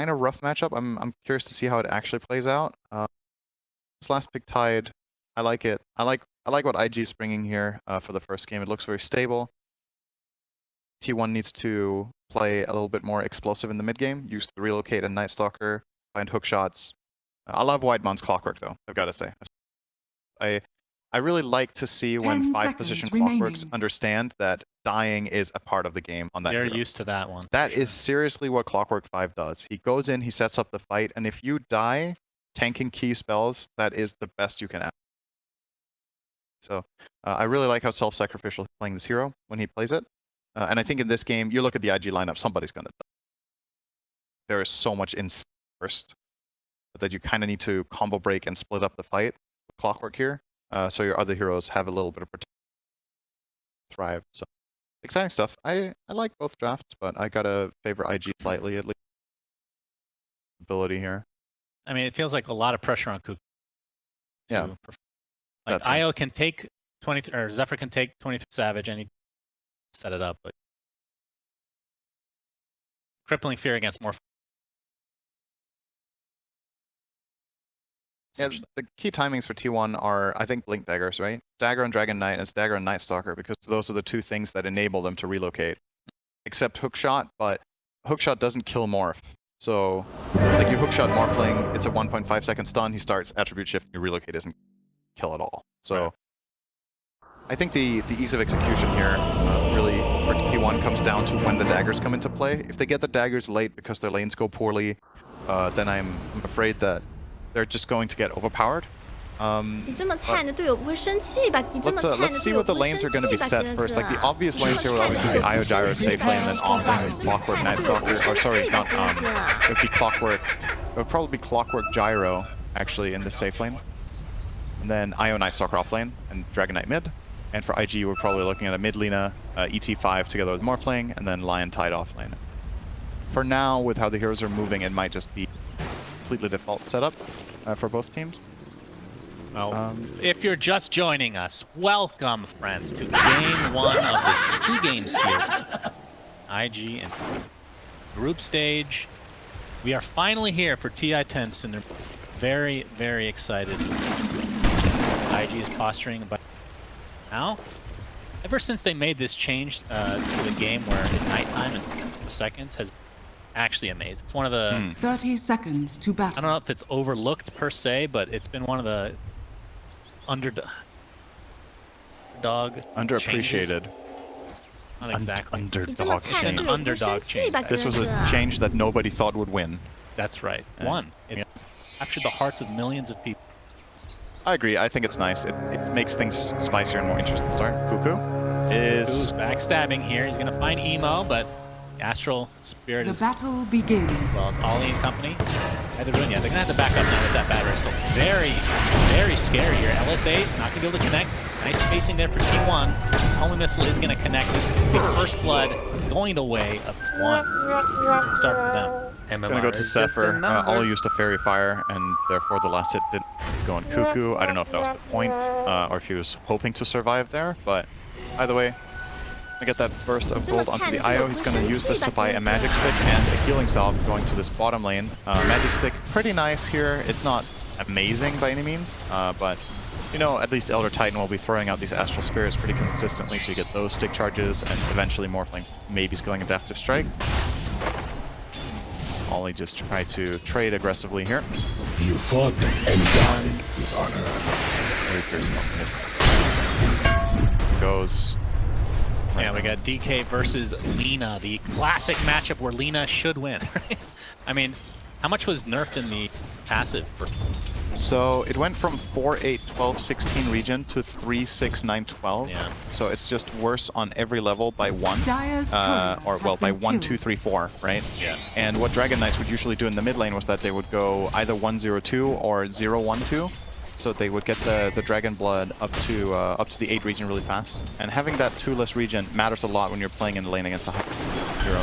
kind of rough matchup. I'm curious to see how it actually plays out. This last pick Tide, I like it. I like what IG is bringing here for the first game. It looks very stable. T1 needs to play a little bit more explosive in the mid game. Use the relocate and Night Stalker, find hook shots. I love Weidmann's clockwork though. I've got to say. I really like to see when 5-position clockworks understand that dying is a part of the game on that. They're hero. used to that one. That is seriously what Clockwork 5 does. He goes in, he sets up the fight, and if you die tanking key spells, that is the best you can have. So I really like how self-sacrificial he's playing this hero when he plays it. And I think in this game, you look at the IG lineup, somebody's going to die. There is so much in first that you kind of need to combo break and split up the fight with Clockwork here. So your other heroes have a little bit of protection to thrive. So exciting stuff. I like both drafts, but I gotta favor IG slightly at least. Ability here. I mean, it feels like a lot of pressure on Kuku. Yeah. Like Io can take 20, or Zephyr can take 23 Savage, and he set it up, but crippling fear against more. Yeah, the key timings for T1 are, I think, Blink Daggers, right? Dagger and Dragon Knight, and it's Dagger and Night Stalker, because those are the two things that enable them to relocate. Except Hookshot, but Hookshot doesn't kill Morph. So, like, you Hookshot Morphling, it's a 1.5 second stun, he starts Attribute Shift, and your relocate doesn't kill at all. So, right. I think the ease of execution here really, for T1, comes down to when the daggers come into play. If they get the daggers late because their lanes go poorly, then I'm afraid that they're just going to get overpowered. Let's see what the lanes are going to be set first. Like the obvious lanes here will obviously be Io Gyro safe lane, and then off lane is Clockwork Night Stalker. Or sorry, not it would be Clockwork. It would probably be Clockwork Gyro actually in the safe lane, and then Io Night Stalker off lane and Dragon Knight mid. And for IG, we're probably looking at a mid Lina, ET5 together with Morphling, and then Lion Tide off lane. For now, with how the heroes are moving, it might just be completely default setup for both teams. Well, if you're just joining us, welcome, friends, to game one of this 2-game series. IG and group stage. We are finally here for TI-10 Synderen. Very, very excited. IG is posturing about now. Ever since they made this change to the game where it's nighttime and seconds has actually amazing. It's one of the 30 seconds to battle. I don't know if it's overlooked per se, but it's been one of the underappreciated. Changes. Not exactly. Underdog. It's an underdog change. This was a change that nobody thought would win. That's right. It's captured the hearts of millions of people. I agree. I think it's nice. It makes things spicier and more interesting to start. Cuckoo is backstabbing here. He's going to find Emo, but Astral Spirit is... The battle begins. Well, it's Ollie and company. Yeah, they're going to have to back up now with that bad wrestle. Very, very scary here. LS8 not going to be able to connect. Nice spacing there for T1. Homing Missile is going to connect. This is big first blood going the way of T1. Start for them. Gonna go to Zephyr. Ollie used a Fairy Fire, and therefore the last hit didn't go on Cuckoo. I don't know if that was the point, or if he was hoping to survive there, but either way, I get that burst of gold onto the Io. He's going to use this to buy a Magic Stick and a Healing Salve going to this bottom lane. Magic Stick, pretty nice here. It's not amazing by any means, but you know, at least Elder Titan will be throwing out these Astral Spirits pretty consistently, so you get those stick charges, and eventually Morphling maybe skilling Adaptive Strike. Ollie just try to trade aggressively here. You fought and died with honor. Goes. Yeah, we got DK versus Lina, the classic matchup where Lina should win. I mean, how much was nerfed in the passive? So it went from 4, 8, 12, 16 region to 3, 6, 9, 12. Yeah. So it's just worse on every level by 1. Or, well, by 1, 2, 3, 4, right? Yeah. And what Dragon Knights would usually do in the mid lane was that they would go either 1, 0, 2 or 0, 1, 2. So they would get the Dragon Blood up to the 8 region really fast. And having that 2-less region matters a lot when you're playing in the lane against a high hero.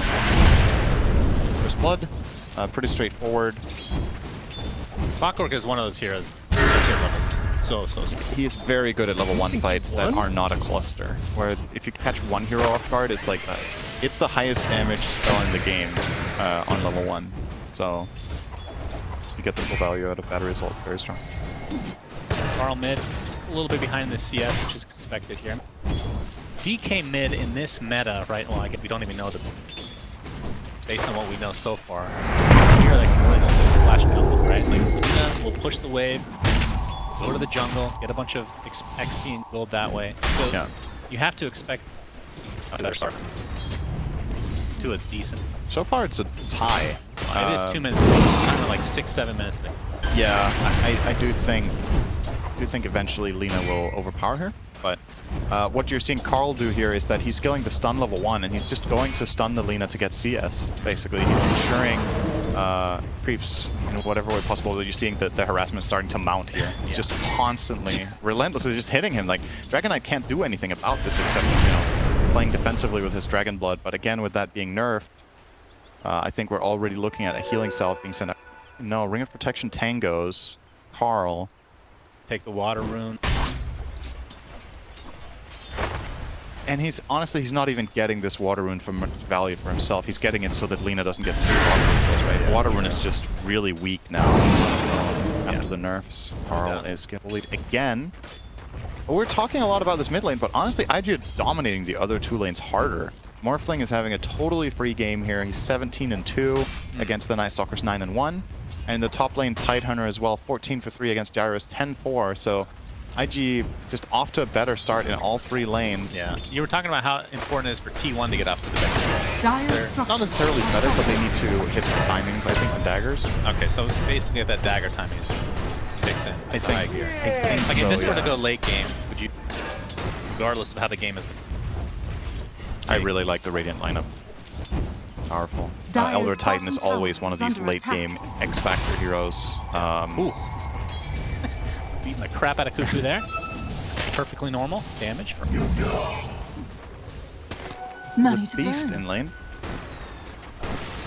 First Blood, pretty straightforward. Clockwork is one of those heroes. So he is very good at level 1 fights that are not a cluster. Where if you catch one hero off guard, it's like it's the highest damage spell in the game on level 1. So you get the full value out of that result. Very strong. Carl mid, just a little bit behind the CS, which is expected here. DK mid in this meta, right? Well, I guess we don't even know based on what we know so far. Here they can really just flash jungle, right? Like Luna will push the wave, go to the jungle, get a bunch of XP and gold that way. So Yeah. you have to expect a better start to a decent. So far, it's a tie. It is 2 minutes. Kind of like 6-7 minutes there. Yeah, I do think eventually Lina will overpower her. But what you're seeing Carl do here is that he's skilling the stun level 1, and he's just going to stun the Lina to get CS. Basically, he's ensuring creeps in whatever way possible. You're seeing that the harassment is starting to mount here. He's just constantly, relentlessly just hitting him. Like Dragon Knight can't do anything about this except playing defensively with his Dragon Blood. But again, with that being nerfed, I think we're already looking at a healing cell being sent out. No, Ring of Protection tangos. Carl. Take the water rune. And he's not even getting this water rune for much value for himself. He's getting it so that Lina doesn't get 3 water runes, right? Yeah. Water rune is just really weak now. So after the nerfs, Carl is getting bullied again. But we're talking a lot about this mid lane, but honestly, IG are dominating the other 2 lanes harder. Morphling is having a totally free game here. He's 17-2 against the Night Stalkers 9-1. And in the top lane, Tidehunter as well, 14-3 against Gyros, 10-4. So IG just off to a better start in all 3 lanes. Yeah. You were talking about how important it is for T1 to get off to the better. They're not necessarily better, but they need to hit the timings, I think, the daggers. Okay, so basically that dagger timing is fixed in. I think Like so, if this were to yeah. go late game, would you, regardless of how the game is? I really like the Radiant lineup. Powerful. Dire's Elder Titan is bottom tower always one of is these under late attack. game X-Factor heroes. Ooh. Beat the crap out of Cuckoo there. Perfectly normal damage. Money He's a to beast burn. in lane.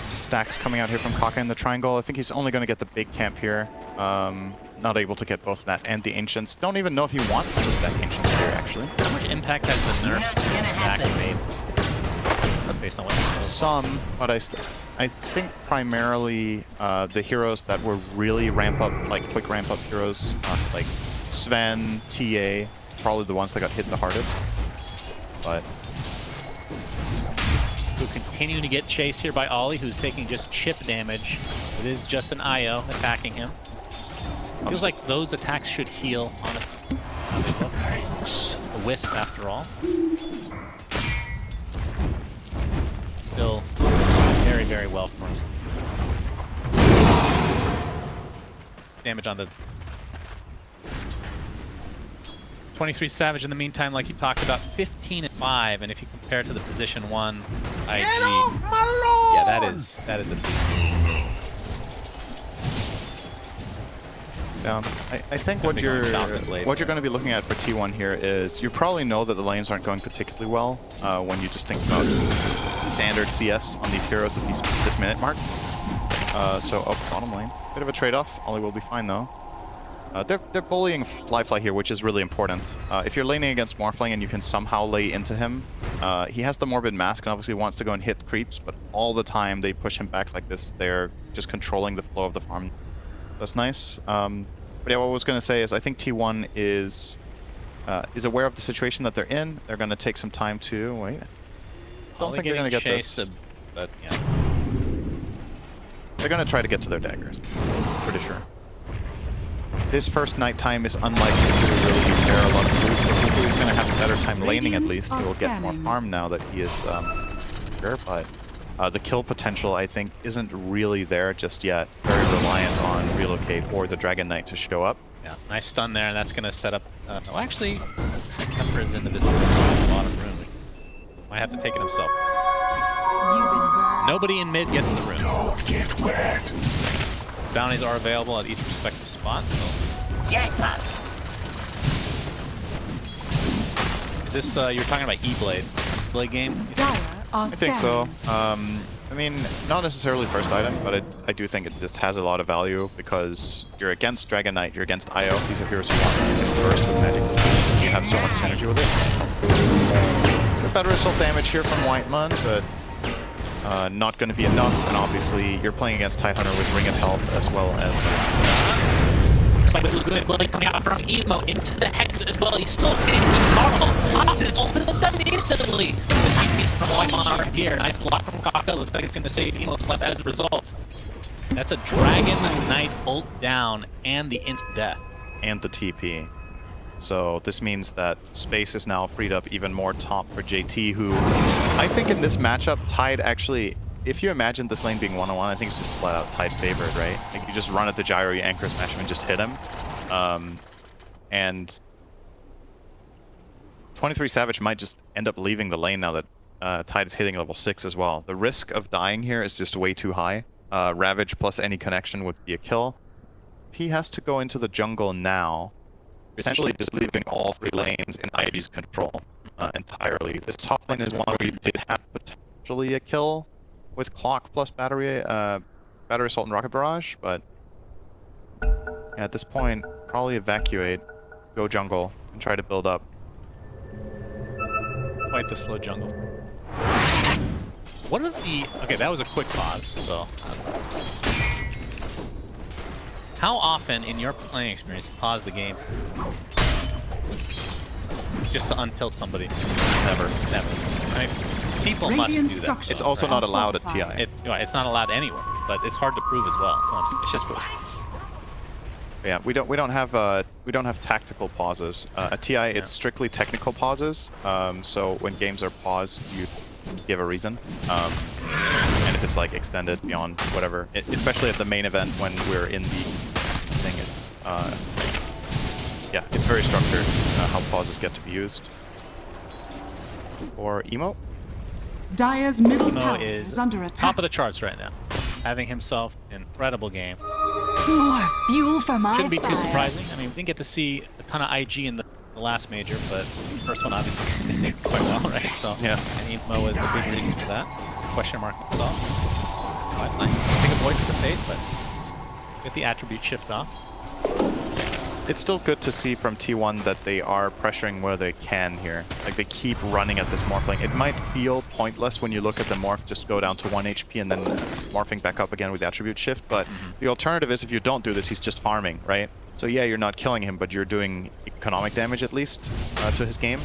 Stacks coming out here from Kaka in the triangle. I think he's only going to get the big camp here. Not able to get both that and the Ancients. Don't even know if he wants just that Ancients here, actually. How much impact has the nerf made? Based on what you know? Some, but I think primarily the heroes that were really quick ramp up heroes, like Sven, TA, probably the ones that got hit the hardest. But Who continue to get chased here by Ollie, who's taking just chip damage. It is just an IO attacking him. Feels like those attacks should heal, honestly. A wisp, after all. Still very, very well for him. Damage on the 23 Savage in the meantime, like you talked about, 15-5, and if you compare to the position 1 IG, yeah, that is a big. I think what you're going to be looking at for T1 here is you probably know that the lanes aren't going particularly well when you just think about standard CS on these heroes at this minute mark. So bottom lane, bit of a trade-off. Ollie will be fine though. They're bullying Fly here, which is really important. If you're laning against Morphling and you can somehow lay into him, he has the Morbid Mask and obviously wants to go and hit creeps, but all the time they push him back like this. They're just controlling the flow of the farm. That's nice. But yeah, what I was going to say is I think T1 is aware of the situation that they're in. They're going to take some time to wait. Don't think they're going to get this. But yeah. They're going to try to get to their daggers. Pretty sure. This first nighttime is unlikely to really repair a lot of loot. So he's going to have a better time laning at least. He will get more farm now that he is sure, but the kill potential, I think, isn't really there just yet. Very reliant on Relocate or the Dragon Knight to show up. Yeah, nice stun there, and that's going to set up... well, actually, Pepper is into this bottom room. Might have to take it himself. Nobody in mid gets the room. Don't get wet. Bounties are available at each respective spot. So. Jackpot! Is this, you're talking about E-Blade? Blade game? Dire are I think so. I mean, not necessarily first item, but I do think it just has a lot of value because you're against Dragon Knight, you're against IO. These are heroes who want to hit first with magic. You have so much synergy with it. A better assault damage here from Whitemon, but not going to be enough, and obviously you're playing against Tidehunter with Ring of Health as well as... Looks like a good bully coming out from Emo into the Hex as well. He's still taking Carl. Pops his ult and does it instantly. The TP's from Whitemon are here. Nice block from Kaka. Looks like it's going to save Emo's life as a result. That's a Dragon Knight ult down and the instant death. And the TP. So this means that space is now freed up even more top for JT, who I think in this matchup, Tide actually, if you imagine this lane being one-on-one, I think it's just flat out Tide favored, right? Like you just run at the gyro, you anchor smash him and just hit him. And 23 Savage might just end up leaving the lane now that Tide is hitting level 6 as well. The risk of dying here is just way too high. Ravage plus any connection would be a kill. He has to go into the jungle now, essentially just leaving all 3 lanes in IG's control entirely. This top lane is one where you did have potentially a kill with Clock plus Battery Assault and Rocket Barrage, but yeah, at this point, probably evacuate, go jungle, and try to build up. Quite the slow jungle. What is the... Okay, that was a quick pause, so... How often, in your playing experience, pause the game just to untilt somebody? Never. Never. I mean, people must do that. It's also not allowed at TI. It's not allowed anywhere, but it's hard to prove as well. So it's just... Yeah, we don't have tactical pauses. At TI, it's strictly technical pauses. So when games are paused, you give a reason. And if it's like extended beyond whatever, especially at the main event when we're in the thing, it's yeah, it's very structured how pauses get to be used. Or Emo. Dire's middle Emo tower is is under attack. top of the charts right now, having himself an incredible game. More fuel for my Shouldn't be too fire. surprising. I mean, we didn't get to see a ton of IG in the last major, but the first one obviously did quite well, right? So yeah, and Emo was a big reason for that. Question mark himself. Quite nice. Take a void to the face, but get the attribute shift off. it's still good to see from T1 that they are pressuring where they can here. Like they keep running at this morph lane. It might feel pointless when you look at the morph just go down to 1 HP and then morphing back up again with the attribute shift, but the alternative is if you don't do this, he's just farming, right? So yeah, you're not killing him, but you're doing economic damage at least to his game.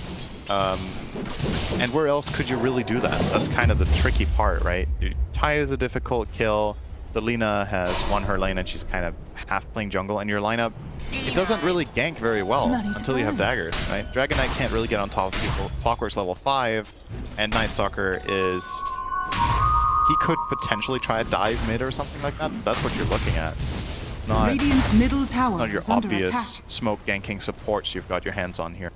And where else could you really do that? That's kind of the tricky part, right? Ty is a difficult kill. The Lina has won her lane and she's kind of half playing jungle, and your lineup, it doesn't really gank very well until you have daggers, right? Dragon Knight can't really get on top of people. Clockwork's level 5, and Night Stalker is... He could potentially try a dive mid or something like that. That's what you're looking at. It's not, Radiant's middle tower not your is under obvious attack. smoke ganking supports you've got your hands on here.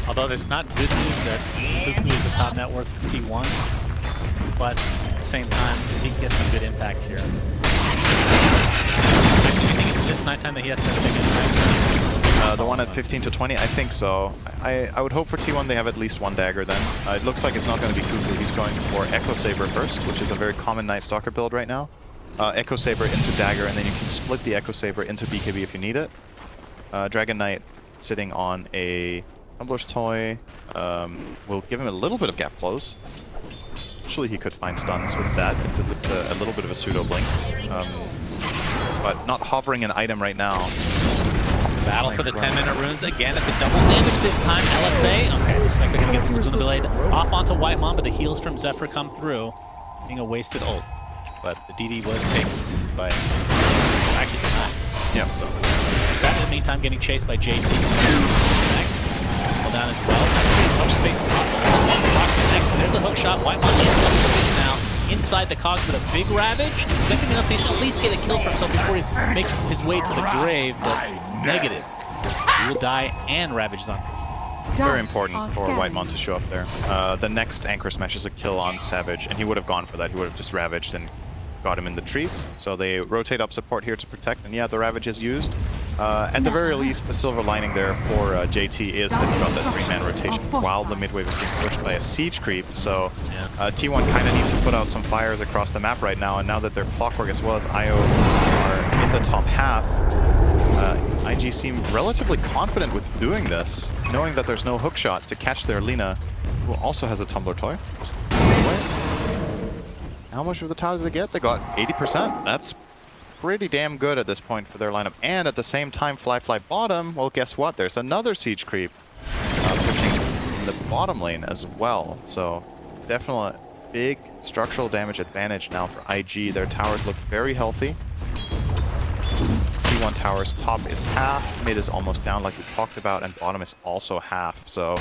Although it's not good news that Cuckoo is the top net worth for T1, but at the same time, he can get some good impact here. I think it's this nighttime that he has to have a big impact. The one at 15 to 20, I think so. I would hope for T1 they have at least one dagger then. It looks like it's not going to be Cuckoo. He's going for Echo Saber first, which is a very common Night Stalker build right now. Echo Saber into dagger, and then you can split the Echo Saber into BKB if you need it. Dragon Knight sitting on a Tumbler's Toy. Will give him a little bit of gap close. Actually, he could find stuns with that. It's a little bit of a pseudo blink. But not hovering an item right now. Battle for the 10-minute runes again at the double damage this time. LSA. Okay, looks like they're going to get the Laguna Blade off onto Whitemon, but the heals from Zephyr come through. Being a wasted ult. But the DD was taken by... Actually, denied. Yep. So, Sat in the meantime getting chased by JT. Well down as well. Much space to there's the hook shot. Whitemon is now inside the cogs with a big ravage. Expecting enough to at least get a kill for himself before he makes his way to the grave, but negative. He will die and ravage is on. Very important for Whitemon to show up there. The next Anchor Smash is a kill on Savage, and he would have gone for that. He would have just ravaged and got him in the trees. So they rotate up support here to protect, and yeah, the Ravage is used. At the very least, the silver lining there for JT is that he got that 3-man rotation while the mid wave is being pushed by a siege creep. So T1 kind of needs to put out some fires across the map right now, and now that their Clockwork as well as IO are in the top half, IG seem relatively confident with doing this, knowing that there's no hook shot to catch their Lina, who also has a Tumbler Toy. how much of the tower did they get? They got 80%. That's pretty damn good at this point for their lineup. And at the same time, Fly bottom, well, guess what? There's another siege creep pushing in the bottom lane as well. So definitely big structural damage advantage now for IG. Their towers look very healthy. T1 towers top is half, mid is almost down like we talked about, and bottom is also half. So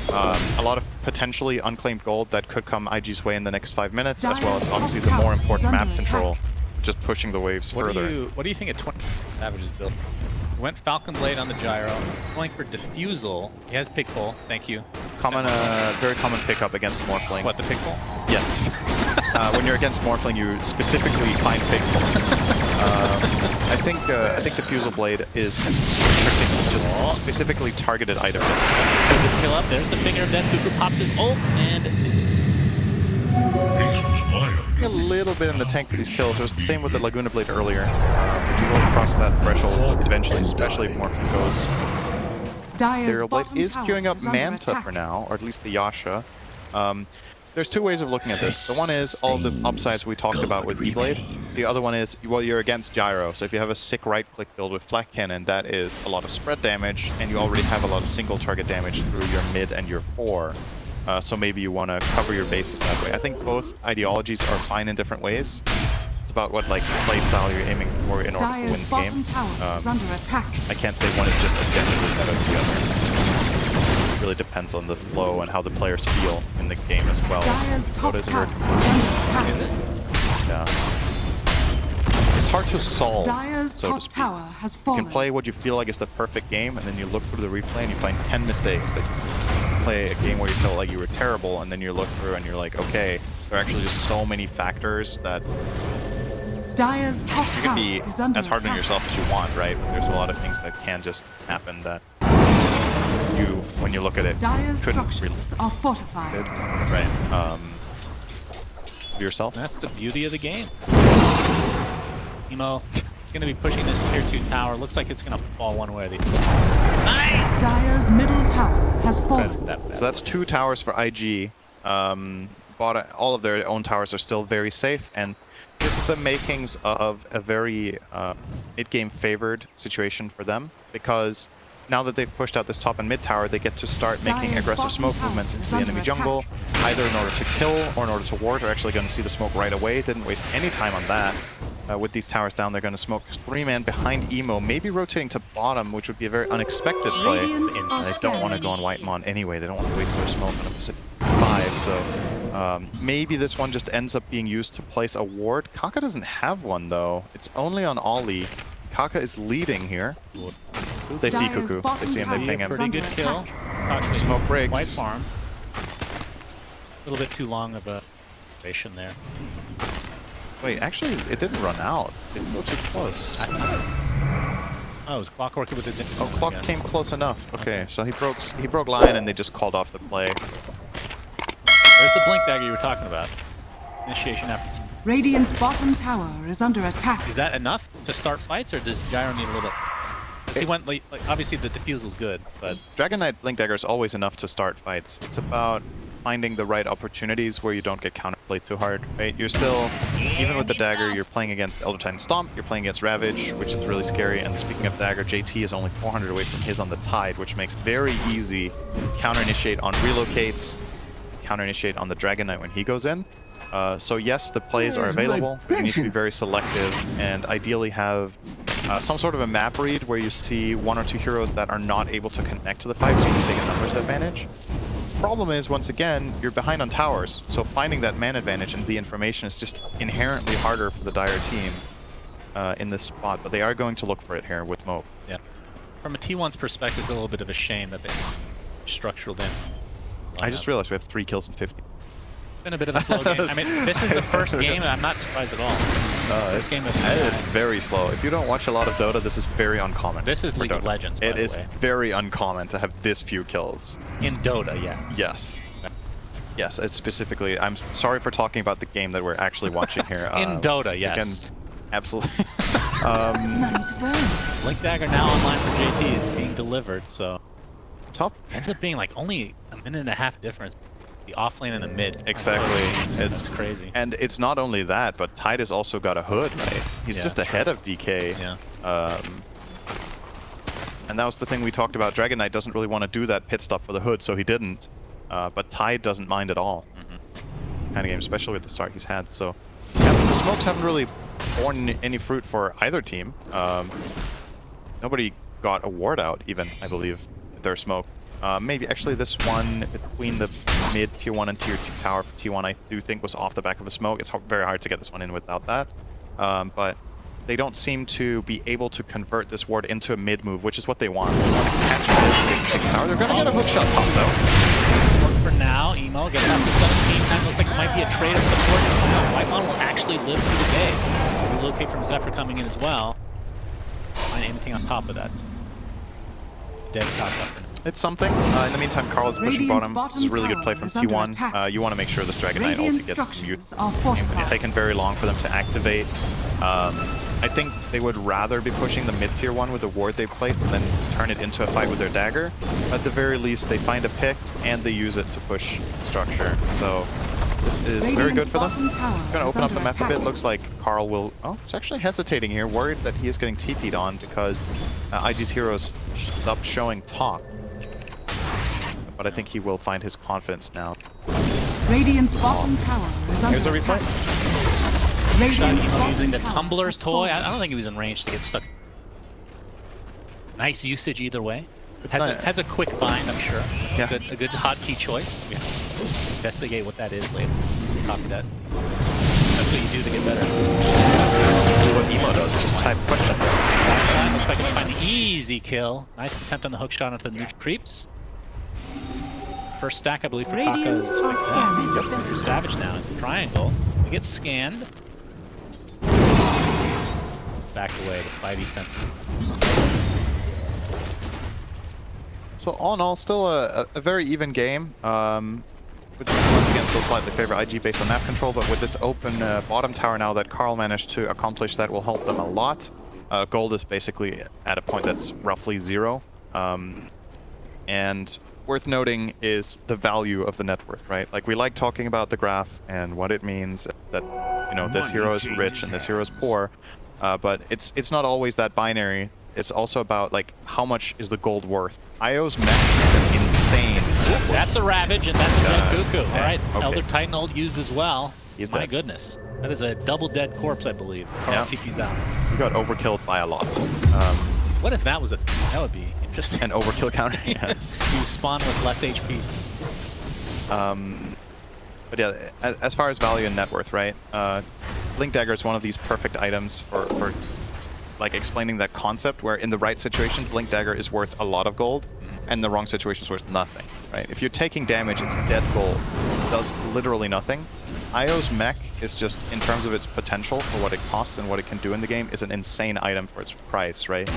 a lot of potentially unclaimed gold that could come IG's way in the next 5 minutes, as well as obviously the more important map control, just pushing the waves further. What do you think at 20 Savage's build? Went Falcon Blade on the gyro, going for Diffusal. He has Pig Pull, thank you. Common, very common pickup against Morphling. What, the Pig Pull? Yes. When you're against Morphling, you specifically find Pig Pull. I think Diffusal Blade is just specifically targeted item. Put this kill up. There's the Finger of Death. Cuckoo pops his ult and is a little bit in the tank for these kills. It was the same with the Laguna Blade earlier. You go across that threshold eventually, especially if Morphling goes. Ethereal Blade is queuing up Manta for now, or at least the Yasha. There's two ways of looking at this. The one is all the upsides we talked about with E-Blade. The other one is, well, you're against Gyro. So if you have a sick right-click build with Flak Cannon, that is a lot of spread damage, and you already have a lot of single target damage through your mid and your 4. So maybe you want to cover your bases that way. I think both ideologies are fine in different ways. It's about what play style you're aiming for in order to win the game. I can't say one is just objectively better than the other. It really depends on the flow and how the players feel in the game as well. What is it? Is it? Yeah. It's hard to solve, so to speak. You can play what you feel like is the perfect game, and then you look through the replay and you find 10 mistakes that you play a game where you felt like you were terrible, and then you look through and you're like, okay, there are actually just so many factors that you can be as hard on yourself as you want, right? There's a lot of things that can just happen that you, when you look at it, couldn't really are fortified. Right. Yourself? That's the beauty of the game. Emo going to be pushing this tier 2 tower. Looks like it's going to fall one way or the other. Nice! Dire's middle tower has fallen. So that's 2 towers for IG. All of their own towers are still very safe, and this is the makings of a very mid-game favored situation for them, because now that they've pushed out this top and mid tower, they get to start making aggressive smoke movements into the enemy jungle, either in order to kill or in order to ward. They're actually going to see the smoke right away. Didn't waste any time on that. With these towers down, they're going to smoke 3-man behind Emo, maybe rotating to bottom, which would be a very unexpected play. They don't want to go on Whitemon anyway. They don't want to waste their smoke on a Pacific 5, so maybe this one just ends up being used to place a ward. Kaka doesn't have one, though. It's only on Ollie. Kaka is leading here. They see Cuckoo. They see him, they ping him. Pretty good kill. Smoke breaks. White farm. A little bit too long of a duration there. Wait, actually, it didn't run out. It didn't go too close. Oh, it was Clockwork with the... Oh, Clock came close enough. Okay, so he broke line and they just called off the play. There's the Blink Dagger you were talking about. Initiation after. Radiant's bottom tower is under attack. Is that enough to start fights, or does Gyro need a little... He went like obviously the Diffusal's good, but... Dragon Knight Blink Dagger is always enough to start fights. It's about finding the right opportunities where you don't get counterplayed too hard, right? You're still, even with the dagger, you're playing against Elder Titan Stomp, you're playing against Ravage, which is really scary, and speaking of dagger, JT is only 400 away from his on the Tide, which makes very easy counter-initiate on relocates, counter-initiate on the Dragon Knight when he goes in. So yes, the plays are available, you need to be very selective, and ideally have some sort of a map read where you see 1 or 2 heroes that are not able to connect to the fight, so you can take a numbers advantage. Problem is, once again, you're behind on towers, so finding that man advantage and the information is just inherently harder for the Dire team in this spot, but they are going to look for it here with Mope. Yeah. From a T1's perspective, it's a little bit of a shame that they structural damage. I just realized we have 3 kills and 50. It's been a bit of a slow game. I mean, this is the first game, and I'm not surprised at all. It's very slow. If you don't watch a lot of Dota, this is very uncommon. This is League of Legends, by It the is way. very uncommon to have this few kills. In Dota, yes. Yes. Yes, it's specifically, I'm sorry for talking about the game that we're actually watching here. In Dota, yes. Again, absolutely. Blink Dagger now online for JT is being delivered, so... Top. Ends up being like only a minute and a half difference. the off lane and the mid. Exactly. That's crazy. And it's not only that, but Tide has also got a hood, right? He's just ahead of DK. Yeah. And that was the thing we talked about. Dragon Knight doesn't really want to do that pit stop for the hood, so he didn't. But Tide doesn't mind at all. Kind of game, especially with the start he's had. So the smokes haven't really borne any fruit for either team. Nobody got a ward out, even, I believe, their smoke. Maybe actually this one between the mid tier 1 and tier 2 tower for T1 I do think was off the back of a smoke. It's very hard to get this one in without that. But they don't seem to be able to convert this ward into a mid move, which is what they want. They want to catch this big tower. They're going to get a hook shot top though. For now, Emo gets up to 17 times. Looks like it might be a trade of support. Whitemon will actually live through the day. Relocate from Zephyr coming in as well. Find anything on top of that. Dead top left. It's something. In the meantime, Carl is pushing bottom. This is a really good play from T1. You want to make sure this Dragon Knight ulti gets muted. It's taken very long for them to activate. I think they would rather be pushing the mid-tier one with the ward they've placed and then turn it into a fight with their dagger. At the very least, they find a pick and they use it to push structure. So this is very good for them. Going to open up the map a bit. Looks like Carl will... Oh, he's actually hesitating here, worried that he is getting TP'd on because IG's heroes stopped showing top. But I think he will find his confidence now. Radiant's bottom tower is under Here's a replay. Using the Tumbler's toy. I don't think he was in range to get stuck. Nice usage either way. Has a quick bind, I'm sure. Yeah. A good hotkey choice. Yeah. Investigate what that is later. Copy that. That's what you do to get better. What Emo does, just type question. Looks like it's an easy kill. Nice attempt on the hook shot onto the nuke creeps. First stack, I believe, for Kaka is yep. Savage now. Triangle. He gets scanned. Back away, the 5e sensitive. So all in all, still a very even game. Which once again still slightly favor IG based on map control, but with this open bottom tower now that Carl managed to accomplish, that will help them a lot. Gold is basically at a point that's roughly 0. And worth noting is the value of the net worth, right? Like, we like talking about the graph and what it means that, you know, this hero is rich and this hero is poor, but it's not always that binary. It's also about, like, how much is the gold worth. IO's mech is insane. That's a Ravage and that's a dead Cuckoo. All right, okay. Elder Titan ult used as well. He's My dead. Goodness. That is a double dead corpse, I believe. Carl TP's out. We got overkilled by a lot. What if that was a... That would be interesting. An overkill counter, yeah. You spawn with less HP. But yeah, as far as value and net worth, right? Blink Dagger is one of these perfect items for like explaining that concept, where in the right situation, Blink Dagger is worth a lot of gold, and the wrong situation is worth nothing, right? If you're taking damage, it's dead gold. It does literally nothing. IO's mech is just, in terms of its potential for what it costs and what it can do in the game, is an insane item for its price, right?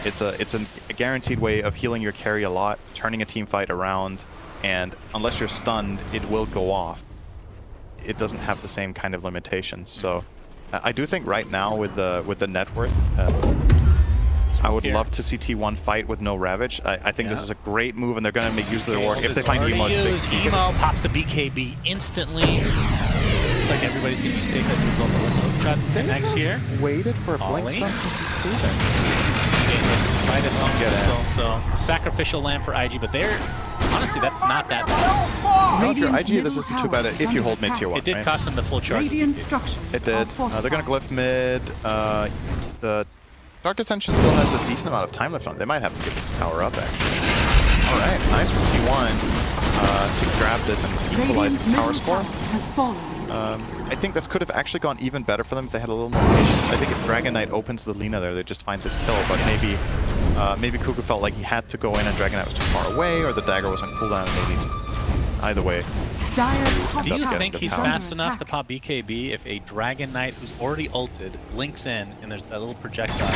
It's a guaranteed way of healing your carry a lot, turning a team fight around, and unless you're stunned, it will go off. It doesn't have the same kind of limitations. So I do think right now with the net worth, I would love to see T1 fight with no Ravage. I think this is a great move, and they're going to make use of their ward if they find Emo. Emo pops the BKB instantly. Looks like everybody's going to be safe as a result of this hook shot next year. Waited for a blink stun. So sacrificial lamp for IG, but they're honestly, that's not that bad. Well, if you're IG, this isn't too bad if you hold mid tier 1. It did cost them the full charge. Radiant structures It did. They're going to glyph mid. The Dark Ascension still has a decent amount of time left on it. They might have to give this power up, actually. Alright, nice from T1 to grab this and equalize the tower score. Has fallen. I think this could have actually gone even better for them if they had a little more patience. I think if Dragon Knight opens the Lina there, they just find this kill, but maybe Kuku felt like he had to go in and Dragon Knight was too far away, or the dagger was on cooldown, maybe. Either way. Do you think he's fast enough to pop BKB if a Dragon Knight who's already ulted blinks in and there's that little projectile?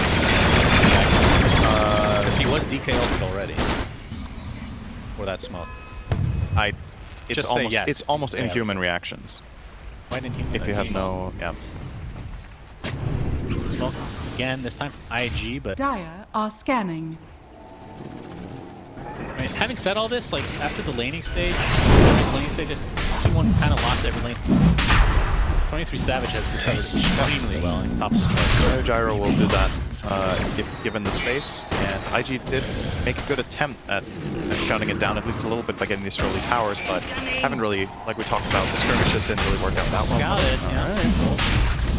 Because he was DK ulted already. Or that smoke. It's almost inhuman reactions. Quite inhuman. If you have no... Yeah. Smoke again, this time from IG, but... Dire are scanning. Right, having said all this, like after the laning stage, T1 kind of lost every lane. 23 Savage has recovered extremely well in top of the No gyro will do that if given the space, and IG did make a good attempt at shutting it down at least a little bit by getting these early towers, but haven't really, like we talked about, the skirmish just didn't really work out that well. Scouted, yeah.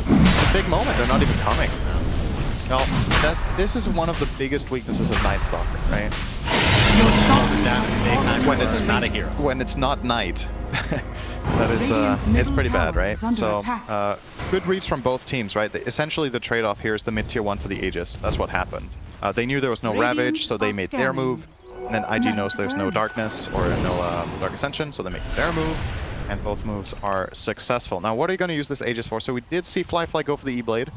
It's a big moment, they're not even coming. No, this is one of the biggest weaknesses of Night Stalker, right? Down in daytime when it's not a hero. When it's not night. That is, it's pretty bad, right? So, good reads from both teams, right? Essentially, the trade-off here is the mid-tier 1 for the Aegis. That's what happened. They knew there was no Ravage, so they made their move. And then IG knows there's no Darkness, or no Dark Ascension, so they make their move. And both moves are successful. Now, what are you going to use this Aegis for? So we did see Fly go for the E-Blade.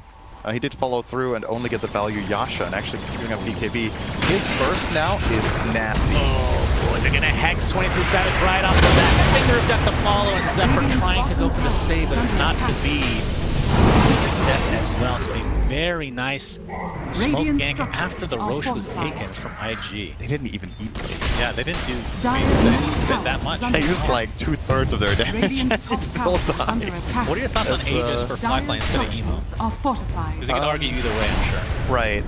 He did follow through and only get the value Yasha, and actually keeping up BKB. His burst now is nasty. Oh boy, they're gonna hex 23 Savage right off the bat. Finger of Death to follow, and Zephyr trying to go for the save, but it's not to be. Death as well, so a very nice smoke gank after the Roche was taken from IG. They didn't even E-Blade. Yeah, they didn't do that much. They used like 2/3 of their damage. Still died. What are your thoughts on Aegis for Flyfly instead of Emo? Because you can argue either way, I'm sure. Right.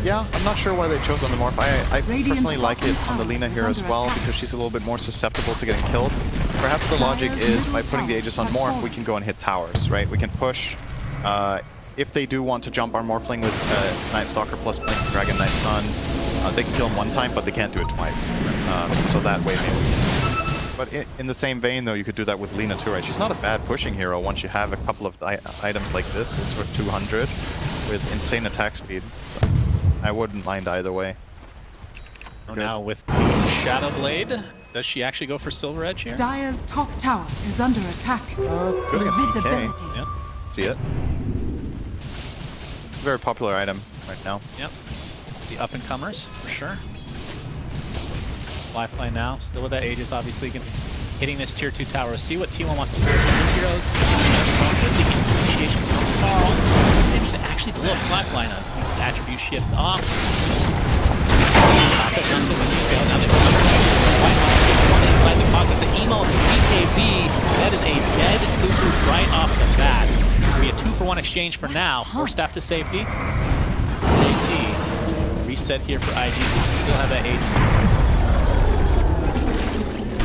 Yeah, I'm not sure why they chose on the Morph. I personally like it on the Lina here as well, because she's a little bit more susceptible to getting killed. Perhaps the logic is by putting the Aegis on Morph, we can go and hit towers, right? We can push. If they do want to jump our Morphling with Night Stalker plus Blink Dragon Knight Stun, they can kill him one time, but they can't do it twice. So that way maybe. But in the same vein, though, you could do that with Lina too, right? She's not a bad pushing hero once you have a couple of items like this. It's for 200 with insane attack speed. So I wouldn't mind either way. Now with Shadow Blade, does she actually go for Silver Edge here? Dire's top tower is under attack. Good against Invisibility. DK. Yep. See it? It's a very popular item right now. Yep. The up-and-comers, for sure. Flyfly now, still with that Aegis, obviously, hitting this tier 2 tower. See what T1 wants to do. Heroes, with the initiation from Carl. Damage to actually blow up Flyfly now. Attribute shift off. Now they inside the pocket. The emo of BKB. That is a dead Cuckoo right off the bat. We have 2-for-1 exchange for now. More staff to safety. JT. Reset here for IG. Still have that Aegis.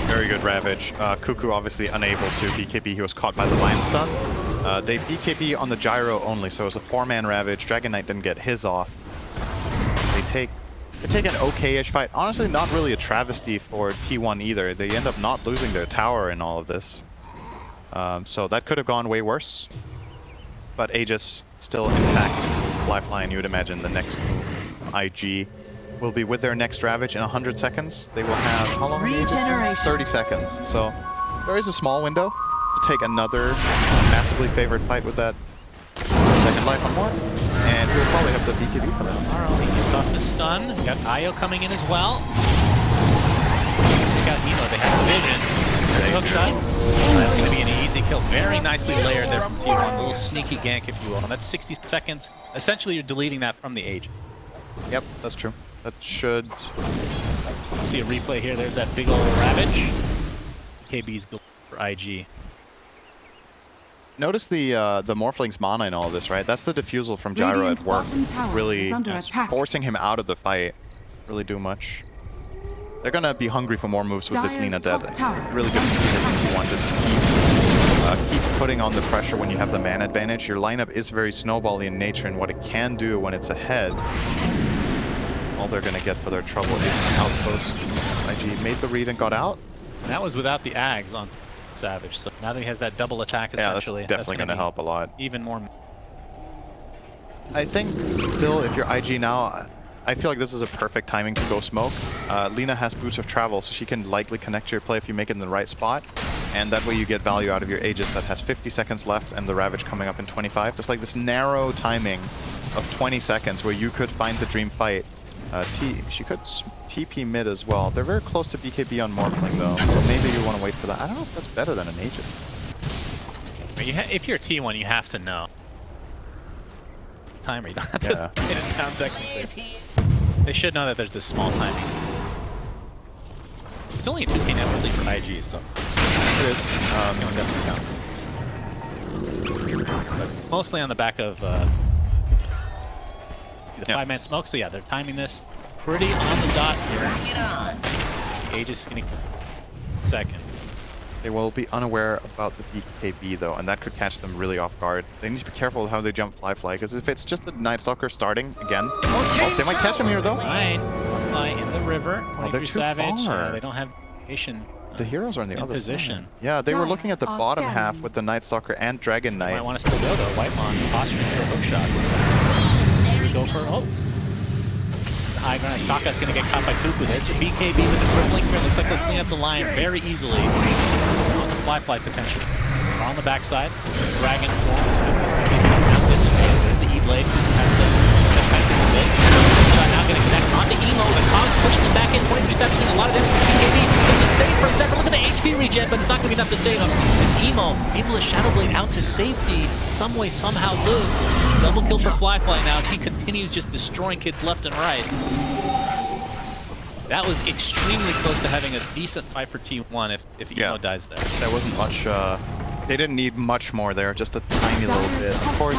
Very good Ravage. Cuckoo obviously unable to BKB. He was caught by the Lion Stun. They BKB on the Gyro only, so it was a 4-man Ravage. Dragon Knight didn't get his off. They take an okay-ish fight. Honestly, not really a travesty for T1 either. They end up not losing their tower in all of this. So that could have gone way worse. But Aegis still intact. Flyfly, you would imagine the next move, IG, will be with their next Ravage in 100 seconds. They will have, how long? Regeneration. 30 seconds. So there is a small window to take another massively favored fight with that second life on more. And he'll probably have the BKB for that. Alright, he gets off the stun. We got Io coming in as well. They got Elo, they have vision. Hook shot. That's going to be an easy kill. Very nicely layered there from T1. A little sneaky gank, if you will. And that's 60 seconds. Essentially, you're deleting that from the Age. Yep, that's true. That should... See a replay here. There's that big old Ravage. KB's goal for IG. Notice the Morphling's mana in all of this, right? That's the diffusal from Gyro at work. Really forcing him out of the fight. Really do much. They're gonna be hungry for more moves with this Lina dead. Really good to see that T1 just keep putting on the pressure when you have the mana advantage. Your lineup is very snowbally in nature, and what it can do when it's ahead, all they're gonna get for their trouble is an outpost. IG made the read and got out. And that was without the Ags on Savage, so now that he has that double attack, essentially, yeah, that's definitely gonna help a lot. Even more. I think still, if you're IG now, I feel like this is a perfect timing to go smoke. Lina has Boots of Travel, so she can likely connect your play if you make it in the right spot. And that way you get value out of your Aegis that has 50 seconds left and the Ravage coming up in 25. There's like this narrow timing of 20 seconds where you could find the dream fight. She could TP mid as well. They're very close to BKB on Morphling though, so maybe you want to wait for that. I don't know if that's better than an Aegis. If you're T1, you have to know. Timer, you don't have to hit it down technically. They should know that there's this small timing. It's only a 2K network lead for IG, so It is. it will definitely count. But mostly on the back of the Yeah. 5-man smoke, so yeah, they're timing this pretty on the dot here. Age is skinny seconds. They will be unaware about the BKB though, and that could catch them really off guard. They need to be careful with how they jump fly, because if it's just the Night Stalker starting again, oh, they might catch him here though. Fine. Fly in the river. Oh, they're 23 too Savage. far. They don't have Asian. The heroes are on the in other position. side. Yeah, they were looking at the Dire are bottom scanning. half with the Night Stalker and Dragon Might Knight. want to still go though. Whitemon posturing for a hook shot. Go for the high ground. Shaka's going to get caught by Suku. There's the BKB with the crippling here. Looks like they'll clean up the line very easily. On the fly potentially. On the backside. Dragon forms. There's the E-Blade. That's the defensive bit. Shot now going to connect onto Emo. The Cogs pushing him back in. 23 Savage doing a lot of damage. BKB going to save for a second. Look at the HP regen, but it's not going to be enough to save him. And Emo able to Shadow Blade out to safety. Some way, somehow lives. Double kill for Fly now as he continues just destroying kids left and right. That was extremely close to having a decent fight for T1 if Emo dies there. There wasn't much, they didn't need much more there, just a tiny little bit. Of course,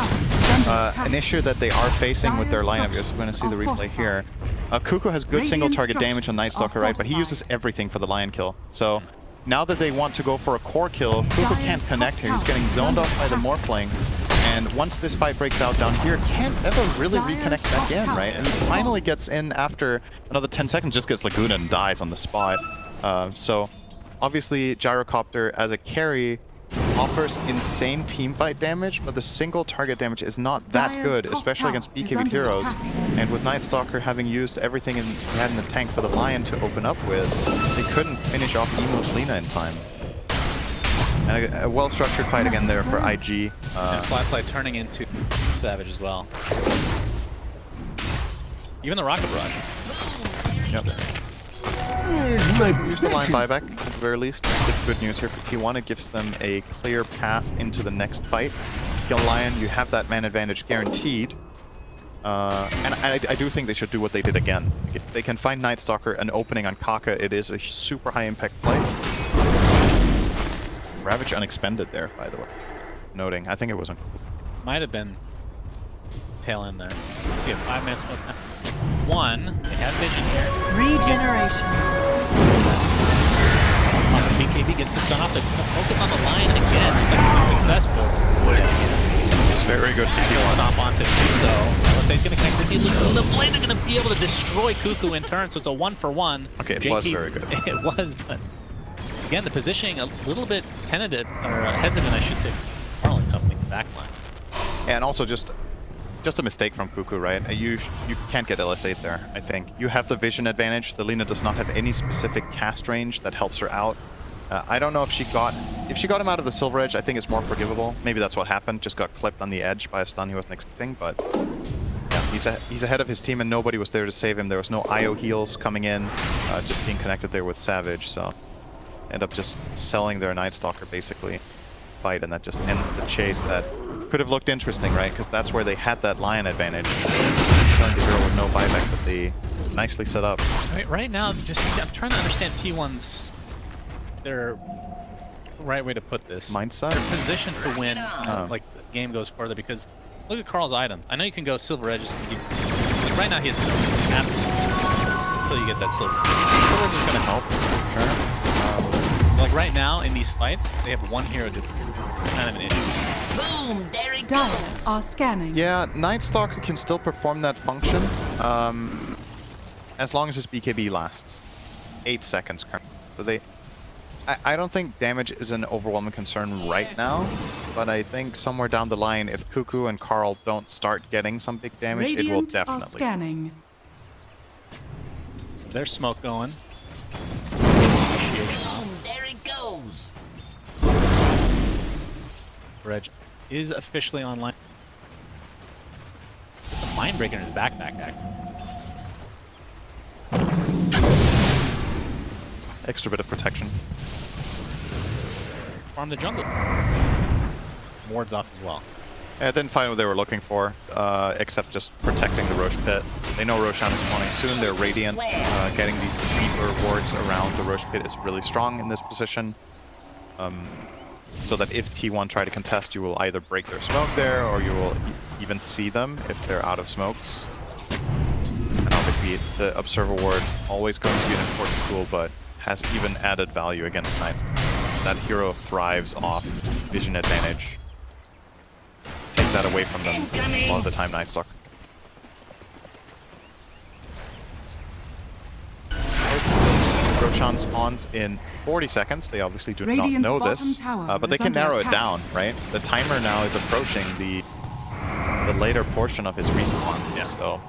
an issue that they are facing with their lineup, you're going to see the replay here. Kuku has good single target damage on Night Stalker, right? But he uses everything for the lion kill. So now that they want to go for a core kill, Kuku can't connect here. He's getting zoned off by the Morphling. And once this fight breaks out down here, can't ever really reconnect back in, right? And he finally gets in after another 10 seconds, just gets Laguna and dies on the spot. So obviously Gyrocopter as a carry offers insane teamfight damage, but the single target damage is not that good, especially against BKB heroes. And with Night Stalker having used everything he had in the tank for the Lion to open up with, they couldn't finish off Emo's Lina in time. And a well-structured fight again there for IG. And Fly turning into Savage as well. Even the Rocket Barrage. Yep. Use the line buyback at the very least. That's the good news here for T1. It gives them a clear path into the next fight. Kill Lion, you have that man advantage guaranteed. And I do think they should do what they did again. If they can find Night Stalker an opening on Kaka, it is a super high impact play. Ravage unexpended there, by the way. Noting, I think it wasn't. Might have been tail end there. See a 5-man smoke. One, they have vision here. Regeneration. BKB gets this gun off. They're going to focus on the line again. It's like successful. It's very good for T1. Stomp onto Kuko. Let's say it's going to connect with the Blade. They're going to be able to destroy Kuku in turn, so it's a 1-for-1. Okay, it was very good. It was, but again, the positioning a little bit tentative, or hesitant, I should say. Marlin Company backline. And also just a mistake from Kuku, right? You can't get LS8 there, I think. You have the vision advantage. The Lina does not have any specific cast range that helps her out. I don't know if she got him out of the Silver Edge, I think it's more forgivable. Maybe that's what happened, just got clipped on the edge by a stun he wasn't expecting, but yeah, he's ahead of his team and nobody was there to save him. There was no IO heals coming in, just being connected there with Savage, so end up just selling their Night Stalker basically fight, and that just ends the chase that could have looked interesting, right? Because that's where they had that Lion advantage. Killing the hero with no buyback, but they nicely set up. Right now, I'm trying to understand T1's their right way to put this. Mindset? Their position to win, like the game goes further, because look at Carl's items. I know you can go Silver Edges. Like right now he has absolutely until you get that Silver. Silver Edge is going to help. Sure. Like right now in these fights, they have one hero to kind of an issue. Boom, there he Dire goes. are scanning. Yeah, Night Stalker can still perform that function as long as his BKB lasts. 8 seconds currently. So I don't think damage is an overwhelming concern right now, but I think somewhere down the line, if Kuku and Carl don't start getting some big damage, it will Radiant are definitely. scanning. There's smoke going. Boom, there he goes. Reg is officially online. With the Mindbreaker in his backpack. Extra bit of protection. Farm the jungle. Wards off as well. I didn't find what they were looking for, except just protecting the Roche pit. They know Roshan is spawning soon. They're Radiant. Getting these deeper wards around the Roche pit is really strong in this position. So that if T1 try to contest, you will either break their smoke there, or you will even see them if they're out of smokes. And obviously, the Observer Ward always going to be an important tool, but has even added value against Knights. That hero thrives off vision advantage. Take that away from them a lot of the time, Nightstock. Roshan spawns in 40 seconds. They obviously do not know this, but they can narrow it down, right? The timer now is approaching the later portion of his respawn, so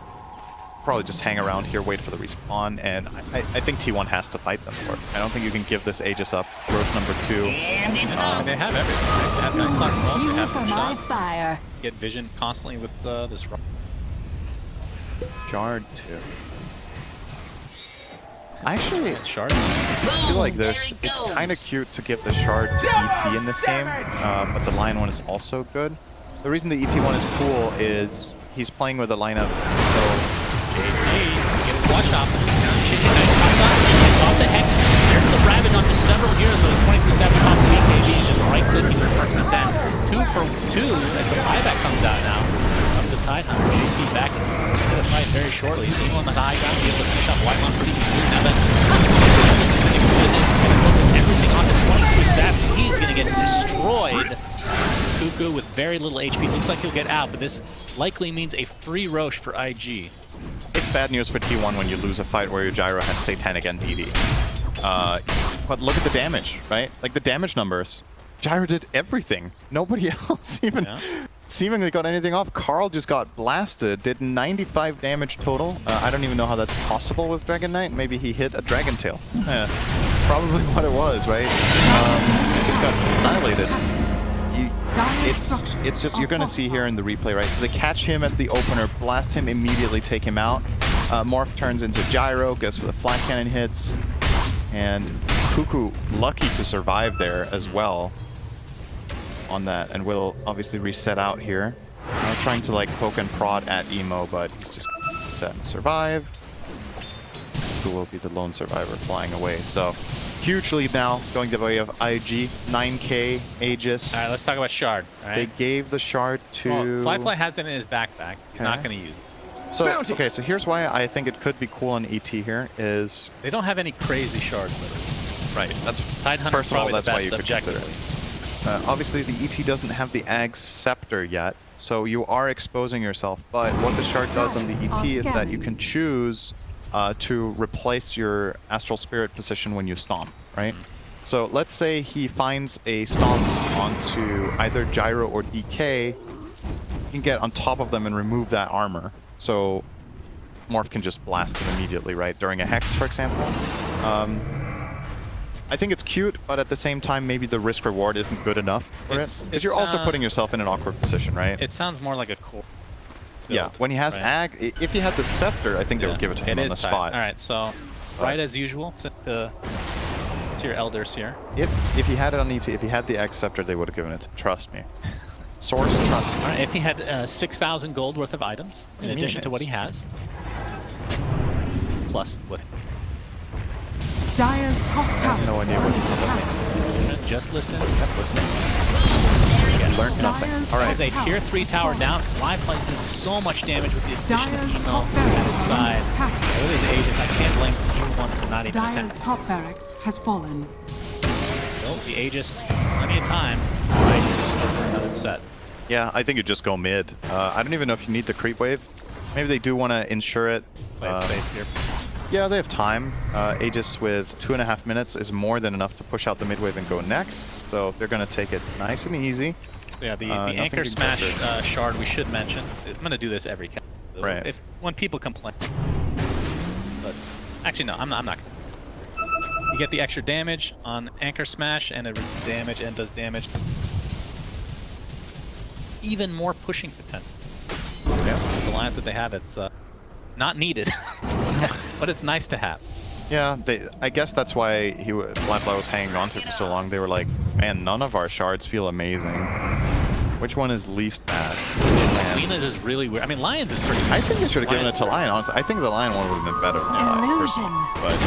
probably just hang around here, wait for the respawn, and I think T1 has to fight them for it. I don't think you can give this Aegis up. Roche number 2. And it's off. They have everything. Right? They have nice stuff. They have for my fire. Get vision constantly with this. Shard 2. Actually, Shard. I feel like it's kind of cute to give the Shard to ET in this game, but the Lion one is also good. The reason the ET one is cool is he's playing with a lineup, so Watch out. Off the Hex. There's the Ravage onto several heroes with a 23-7 off BKB. Just right clicking the Parchment 10. 2 for 2 as the buyback comes out now. Up the Tidehunter. JP back into the fight very shortly. Team on the high ground, be able to finish up White One pretty easily. Now that everything on the 23-7, he's going to get destroyed. Cuckoo with very little HP. Looks like he'll get out, but this likely means a free Roche for IG. it's bad news for T1 when you lose a fight where your Gyro has Satanic and DD. But look at the damage, right? Like the damage numbers. Gyro did everything. Nobody else even seemingly got anything off. Carl just got blasted, did 95 damage total. I don't even know how that's possible with Dragon Knight. Maybe he hit a Dragon Tail. Probably what it was, right? Just got annihilated. It's just, you're gonna see here in the replay, right? So they catch him as the opener, blast him immediately, take him out. Morph turns into Gyro, goes for the flat cannon hits. And Cuckoo lucky to survive there as well on that, and will obviously reset out here. Trying to like poke and prod at Emo, but he's just set and survive. Cuckoo will be the lone survivor flying away. So huge lead now, going the way of IG, 9k Aegis. All right, let's talk about Shard. All right? They gave the Shard to... Well, Flyfly has it in his backpack. He's not going to use it. So, okay, so here's why I think it could be cool on ET here is... They don't have any crazy shards with it. Right, that's... Tidehunter's First of all, that's why you could consider objectively. it. Obviously, the ET doesn't have the Ag Scepter yet, so you are exposing yourself. But what the Shard does on the ET is that you can choose to replace your Astral Spirit position when you stomp, right? So let's say he finds a stomp onto either Gyro or DK, you can get on top of them and remove that armor. So Morph can just blast them immediately, right? During a Hex, for example. I think it's cute, but at the same time, maybe the risk-reward isn't good enough for it. Because you're also putting yourself in an awkward position, right? It sounds more like a core. Yeah, when he has Ag, if he had the Scepter, I think they would give it to him on the spot. All right, so right as usual, sit to your elders here. If he had it on ET, if he had the Ag Scepter, they would have given it. Trust me. Source, trust me. All right, if he had 6,000 gold worth of items, in addition to what he has, plus what... Dire's top tower. I have no idea what you're talking about. Just listen. Kept listening. Learned nothing. All right, there's a tier 3 tower down. Flyfly's doing so much damage with the addition Dire's of top Emo barracks on the side. attack. Really, the Aegis, I can't blame Team 1 for not even Dire's attacking. top barracks has fallen. So the Aegis, plenty of time. All right, just go for another set. Yeah, I think you just go mid. I don't even know if you need the creep wave. Maybe they do want to ensure it. Play it safe here. Yeah, they have time. Aegis with 2.5 minutes is more than enough to push out the mid wave and go next. So they're going to take it nice and easy. Yeah, the Anchor Smash Shard we should mention. I'm going to do this every cap. Right. When people complain. But actually, no, I'm not. You get the extra damage on Anchor Smash, and it damage and does damage. Even more pushing potential. Yeah. The line that they have, it's not needed, but it's nice to have. Yeah, I guess that's why Flyfly was hanging on to it for so long. They were like, man, none of our shards feel amazing. Which one is least bad? Lena's is really weird. I mean, Lions is pretty. I think they should have given it to Lion. Honestly, I think the Lion one would have been better than the Lion, Illusion. but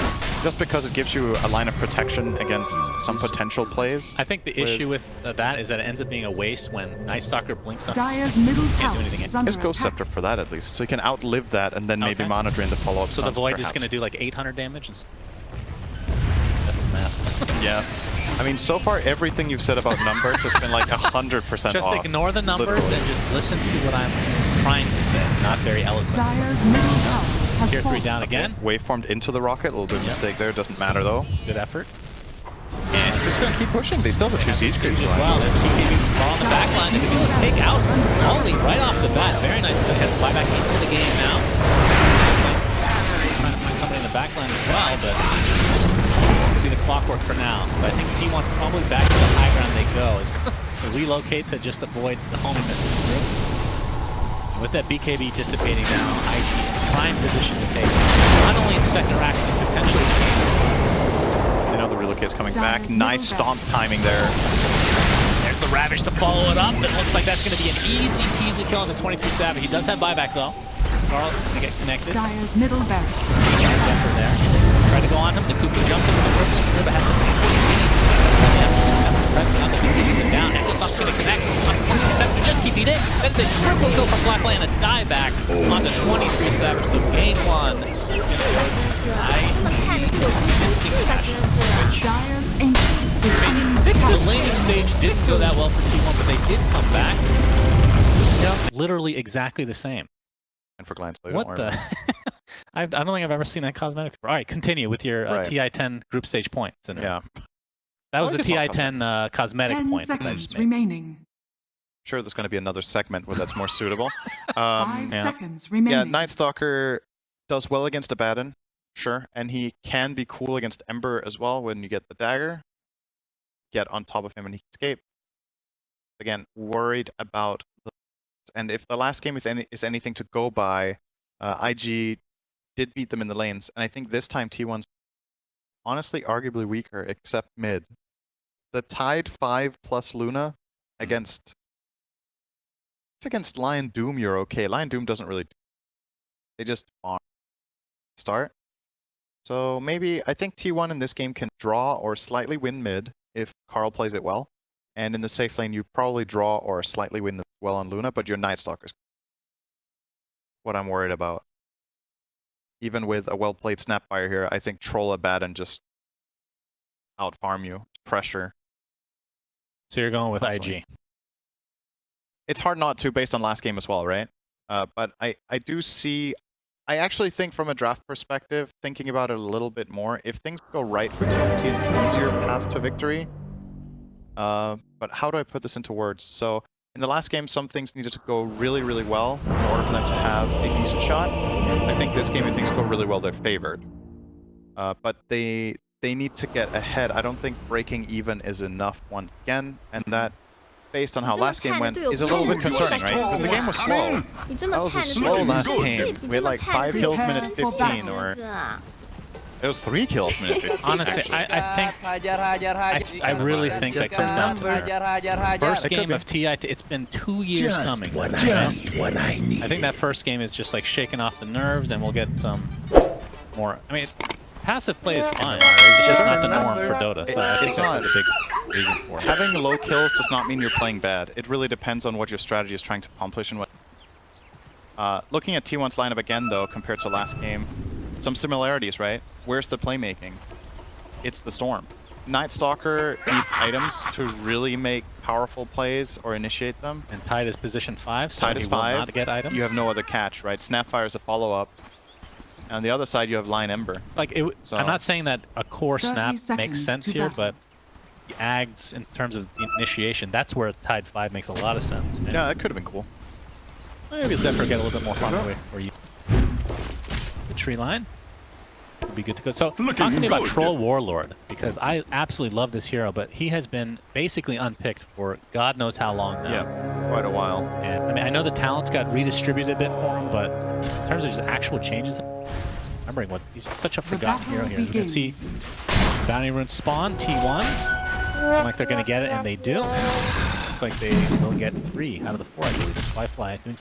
just because it gives you a line of protection against some potential plays. I think the issue with that is that it ends up being a waste when Night Stalker blinks on. Dire's middle Can't do tower anything is in. under It's Ghost attack. Scepter for that at least, so you can outlive that and then maybe Okay. monitor in the follow-up. So the suns, Void is perhaps. going to do like 800 damage and. That's the math. Yeah. I mean, so far everything you've said about numbers has been like 100% Just off. ignore the numbers Literally. and just listen to what I'm trying to say. Not very eloquent. Dire's middle tower has Tier 3 fallen. down again. Waveformed into the rocket, a little bit of mistake there, doesn't matter though. Good effort. And it's just gonna keep pushing. They still have a 2 siege Siege creeps as well. line. There's TKB far on the back line. They're going to take out Ollie right off the bat. Very nice. They have fly back into the game now. Trying to find somebody in the back line as well, but it'll be the clockwork for now. So I think T1 probably back to the high ground they go is to relocate to just avoid the homing misses through. And with that BKB dissipating now, IG in prime position to take not only in second rack, but potentially the game. They know the relocate's coming back. Dire's Nice middle stomp timing there. There's the Ravage to follow it up. It looks like that's going to be an easy peasy kill on the 23 Savage. He does have buyback though. Carl is going to get connected. Dire's middle barracks. Jumper there. Try to go on him. The Kuku jumps into the purple and Riba has to take down. Echosoft's going to connect on 23 Savage. Just TP'd in. That's a triple kill from Black Lion. A dieback onto 23 Savage. So game 1. Dire's ancient is The untouched. laning stage didn't go that well for T1, but they did come back. Literally exactly the same. And for Glance, don't What worry the? about it. I don't think I've ever seen that cosmetic before. All right, continue with your Right. TI-10 group stage point. Synderen. Yeah. That was I the think it's all TI-10 cosmetic 10 point that I seconds just made. remaining. Sure, there's going to be another segment where that's more suitable. 5 yeah. seconds remaining. Yeah, Night Stalker does well against Abaddon, sure, and he can be cool against Ember as well when you get the dagger. Get on top of him and he can escape. Again, worried about the... And if the last game is anything to go by, IG did beat them in the lanes, and I think this time T1's honestly arguably weaker, except mid. The Tide 5 plus Luna against... It's against Lion Doom, you're okay. Lion Doom doesn't really... They just farm start. So maybe I think T1 in this game can draw or slightly win mid if Carl plays it well. And in the safe lane, you probably draw or slightly win as well on Luna, but your Night Stalker's what I'm worried about. Even with a well-played Snapfire here, I think Troll Abaddon just out-farm you. Pressure. So you're going with Constantly. IG. It's hard not to based on last game as well, right? But I do see... I actually think from a draft perspective, thinking about it a little bit more, if things go right for T1, see an easier path to victory. But how do I put this into words? So in the last game, some things needed to go really, really well in order for them to have a decent shot. I think this game, if things go really well, they're favored. But they need to get ahead. I don't think breaking even is enough once again, and that, based on how last game went, is a little bit concerning, right? Because the game was slow. That was a slow last game. We had like 5 kills minute 15, or it was 3 kills minute 15. Honestly, I really think that comes down to the first game of TI. It's been 2 years coming. Just what I need. I think that first game is just like shaking off the nerves, and we'll get some more. I mean, passive play is fine. It's just not the norm for Dota. So I think It's that's not. a big reason for it. Having low kills does not mean you're playing bad. It really depends on what your strategy is trying to accomplish and what. Looking at T1's lineup again, though, compared to last game, some similarities, right? Where's the playmaking? It's the Storm. Night Stalker needs items to really make powerful plays or initiate them. And Tide is position 5, so Tide he is will 5. not get items. You have no other catch, right? Snapfire is a follow-up. On the other side, you have Lion Ember. Like So- I'm not saying that a core 30 snap makes seconds sense to here, battle. but the Ags in terms of initiation, that's where Tide 5 makes a lot of sense. And Yeah, that could have been cool. maybe Zephyr get a little bit more fun away for you. The tree line would be good to go. So talk to me about Troll Warlord, because I absolutely love this hero, but he has been basically unpicked for God knows how long now. Yeah, quite a while. And I mean, I know the talents got redistributed a bit for him, but in terms of just actual changes, remembering what he's such a The forgotten hero battle here. We're gonna see begins. Bounty Rune spawn T1. Like they're gonna get it, and they do. looks like they will get 3 out of the 4, I believe. This Fly doing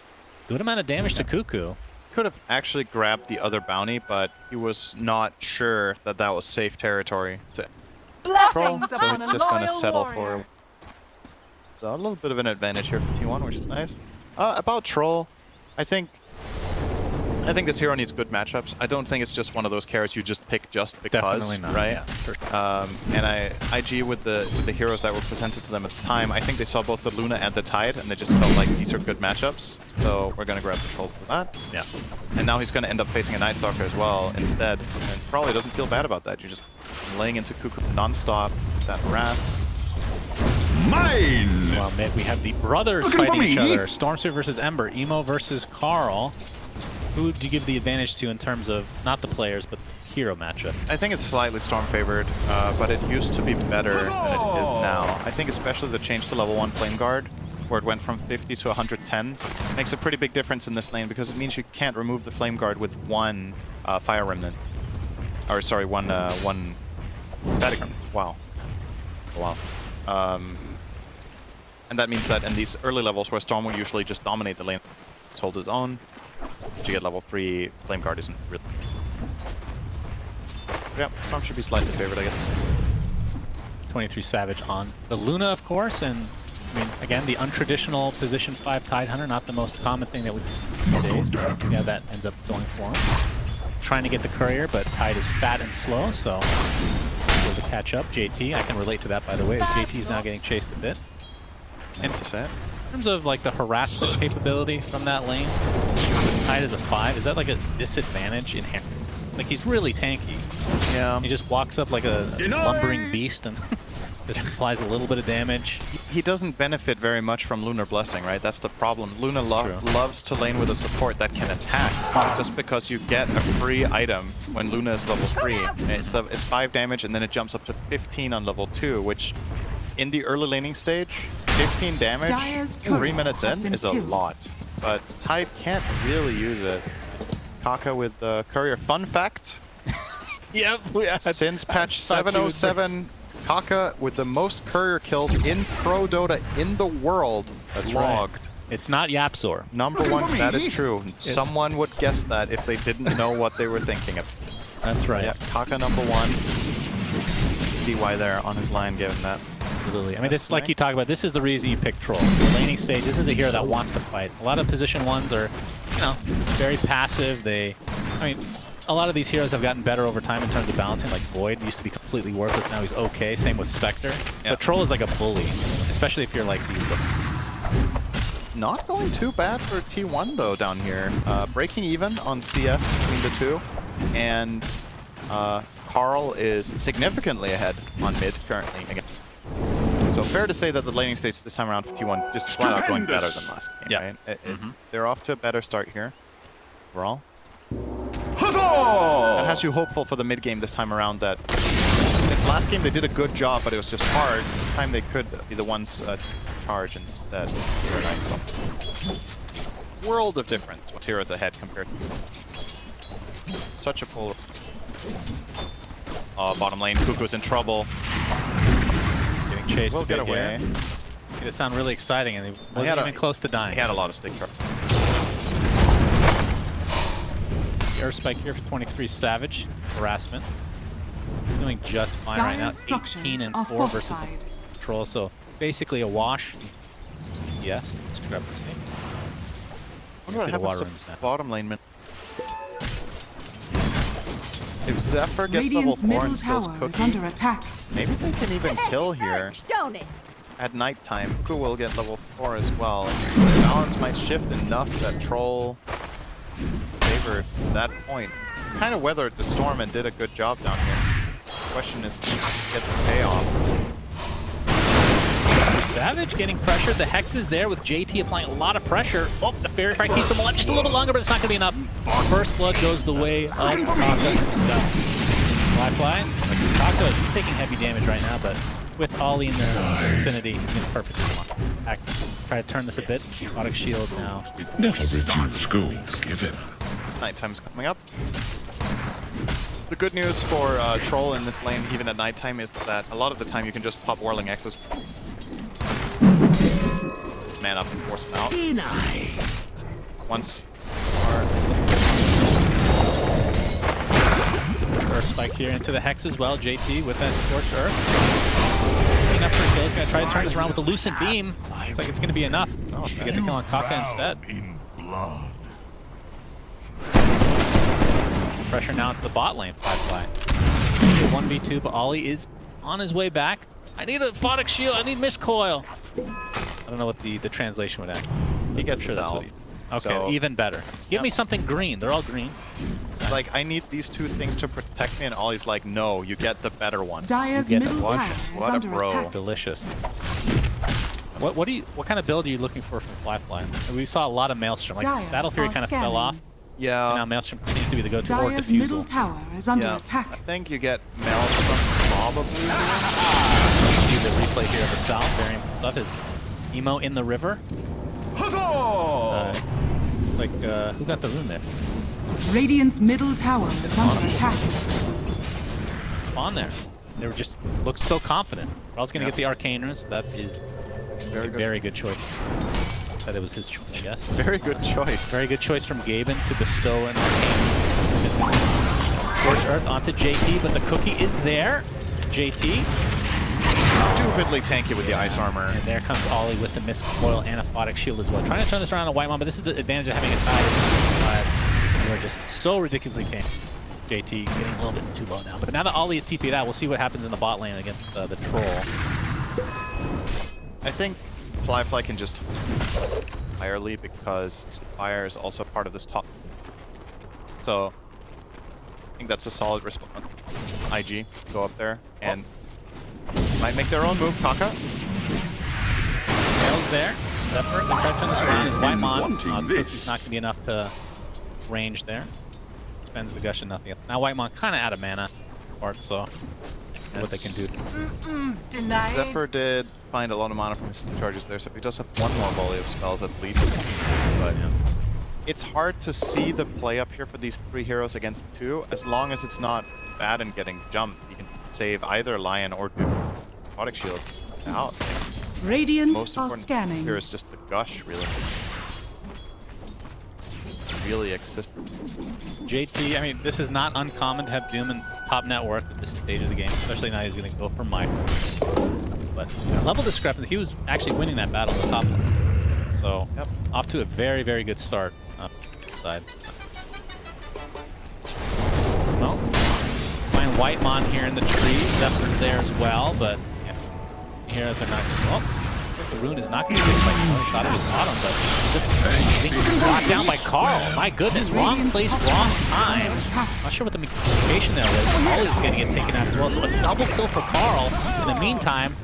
good amount of damage to Cuckoo. Could have actually grabbed the other bounty, but he was not sure that that was safe territory to control, Blessings so upon he's a just going to loyal settle warrior. for so a little bit of an advantage here for T1, which is nice. About Troll, I think this hero needs good matchups. I don't think it's just one of those carrots you just pick just because, Definitely not. right? Yeah, for sure. And IG with the heroes that were presented to them at the time, I think they saw both the Luna and the Tide, and they just felt like these are good matchups. So we're gonna grab the Troll for that. Yeah. And now he's gonna end up facing a Night Stalker as well instead, and probably doesn't feel bad about that. You're just laying into Cuckoo non-stop. That harass. Mine! Well, mid, we have the brothers Looking for fighting each me? other. Stormsphere versus Ember. Emo versus Carl. Who would you give the advantage to in terms of, not the players, but the hero matchup? I think it's slightly Storm favored, but it used to be better than it is now. I think especially the change to level 1 Flame Guard, where it went from 50 to 110, makes a pretty big difference in this lane because it means you can't remove the Flame Guard with 1 Fire Remnant. Or sorry, one Static Remnant. Wow. Wow. And that means that in these early levels where Storm will usually just dominate the lane, hold his own, but you get level 3, Flame Guard isn't really... Yeah, Storm should be slightly favored, I guess. 23 Savage on the Luna, of course, and I mean, again, the untraditional position 5 Tide Hunter, not the most common thing that we see these days. Yeah, that ends up going for him. Trying to get the Courier, but Tide is fat and slow, so able to catch up. JT, I can relate to that, by the way, as JT is now getting chased a bit. And to say it. In terms of like the harassment capability from that lane, Tide is a 5. Is that like a disadvantage inherent? Like he's really tanky. Yeah. He just walks up like a lumbering beast and just applies a little bit of damage. He doesn't benefit very much from Lunar Blessing, right? That's the problem. Luna loves to lane with a support that can attack, just because you get a free item when Luna is level 3. And it's 5 damage, and then it jumps up to 15 on level 2, which in the early laning stage, 15 damage, Dire's 3 courier minutes has in been is a killed. lot. But Tide can't really use it. Kaka with the Courier. Fun fact, Yep. since patch 707, Kaka with the most Courier kills in Pro Dota in the world logged. It's not Yapzor. Number 1, that is true. Someone would guess that if they didn't know what they were thinking of. That's right. Yeah, Kaka number 1. See why they're on his line given that. Absolutely. I mean, this, like you talk about, this is the reason you pick Troll. The laning stage, this is a hero that wants to fight. A lot of position 1s are, you know, very passive. I mean, a lot of these heroes have gotten better over time in terms of balancing. Like Void used to be completely worthless, now he's okay. Same with Spectre. Yeah. But Troll is like a bully, especially if you're like these. Not going too bad for T1 though down here. Breaking even on CS between the two, and Carl is significantly ahead on mid currently. Again. So fair to say that the laning stage this time around for T1 just flat out going better than last game, Yeah. right? They're off to a better start here overall. Huzzah! That has you hopeful for the mid game this time around, that since last game they did a good job but it was just hard, this time they could be the ones to charge instead. Very nice. So, world of difference with heroes ahead compared to such a polar. Bottom lane, Cuckoo's in trouble. Getting chased We'll a bit get away. here. Made it sound really exciting, and he wasn't even close to dying. He had a lot of stick trouble. Air spike here for 23 Savage. Harassment. Doing just fine right now. Dire's structures 18 and are 4 versus fortified. Troll, so basically a wash. Yes, let's grab the same. Wonder what See the water happens runes to now. bottom lane mid. If Zephyr gets Radiant's level 4 middle and kills tower is Cookie, under attack. maybe they can even kill here Don't it? at nighttime. Cuckoo will get level 4 as well. The balance might shift enough that Troll favored that point. Kind of weathered the storm and did a good job down here. The question is to get the payoff. Savage getting pressured. The Hex is there with JT applying a lot of pressure. Oh, the Fairy Fire keeps him alive just a little longer, but it's not going to be enough. First blood goes the way of Kaka himself. Fly. Kaka is taking heavy damage right now, but with Ollie in the vicinity, he's in perfect spot. Try to turn this a bit. Autoc shield now. Never refuse school, given. Nighttime's coming up. The good news for Troll in this lane, even at nighttime, is that a lot of the time you can just pop Whirling X's. man up and force him out. Once. First spike here into the Hex as well. JT with that Scorched Earth. Clean up for kills. Gonna try to turn this around with the Lucent Beam. Looks like it's gonna be enough to get the kill on Kaka instead. In blood. Pressure now into the bot lane. Firefly. 1v2, but Ollie is on his way back. I need a Photic Shield. I need Mist Coil. I don't know what the translation would add. He gets Sure his that's out. what Okay, So- even better. Give me something green. They're all green. Like, I need these two things to protect me, and Ollie's like, no, you get the better one. Dire's You get middle what? tower is What a under bro. attack. Delicious. What kind of build are you looking for from Firefly? We saw a lot of Maelstrom. Like Dire Battle Fury are kind of fell scanning. off. Yeah. And now Maelstrom seems to be the go-to or Dire's middle Diffusal. tower is under Yeah, I attack. think you get Maelstrom probably. See the replay here of the South. Very important stuff. Is Emo in the river? Who got the rune there? Radiant's middle tower is under attack. Spawn there. They were just looked so confident. Raul's gonna get the Arcane runes. That is a very good choice. That it was his choice, yes. Very good choice. Very good choice from Gaben to bestow an Arcane. Scorched Earth onto JT, but the cookie is there. JT. Stupidly tanky with the ice armor. And there comes Ollie with the Mist Coil and a Photic Shield as well. Trying to turn this around on White Mom, but this is the advantage of having a tie. You are just so ridiculously tanky. JT getting a little bit too low now. But now that Ollie is CP'd out, we'll see what happens in the bot lane against the Troll. I think Firefly can just entirely because Fire is also part of this top. So I think that's a solid response. IG, go up there and might make their own move. Kaka. Nails there. Zephyr, they try to turn this around. His White Mon. wanting Cookie's this. not going to be enough to range there. Spends the gush and nothing. Now White Mon kind of out of mana, so what they can do. Denied. Zephyr did find a lot of mana from his charges there, so if he does have one more volley of spells at least. But it's hard to see the play up here for these three heroes against two, as long as it's not bad and getting jumped. You can save either Lion or Photic Shield out. Radiant Most are important scanning. here is just the gush, really. Really exists. JT, I mean, this is not uncommon to have Doom in top net worth at this stage of the game, especially now he's going to go for Mike. But level discrepancy, he was actually winning that battle at the top lane. So, off to a very good start on this side. Well, find White Mon here in the trees. Zephyr's there as well, but yeah, heroes are not. Well, the rune is not going to be by Kimo. He thought it was bottom, but just brought down by Carl. My goodness, wrong place, wrong time. Not sure what the communication there was. Ollie's going to get taken out as well. So a double kill for Carl. In the meantime,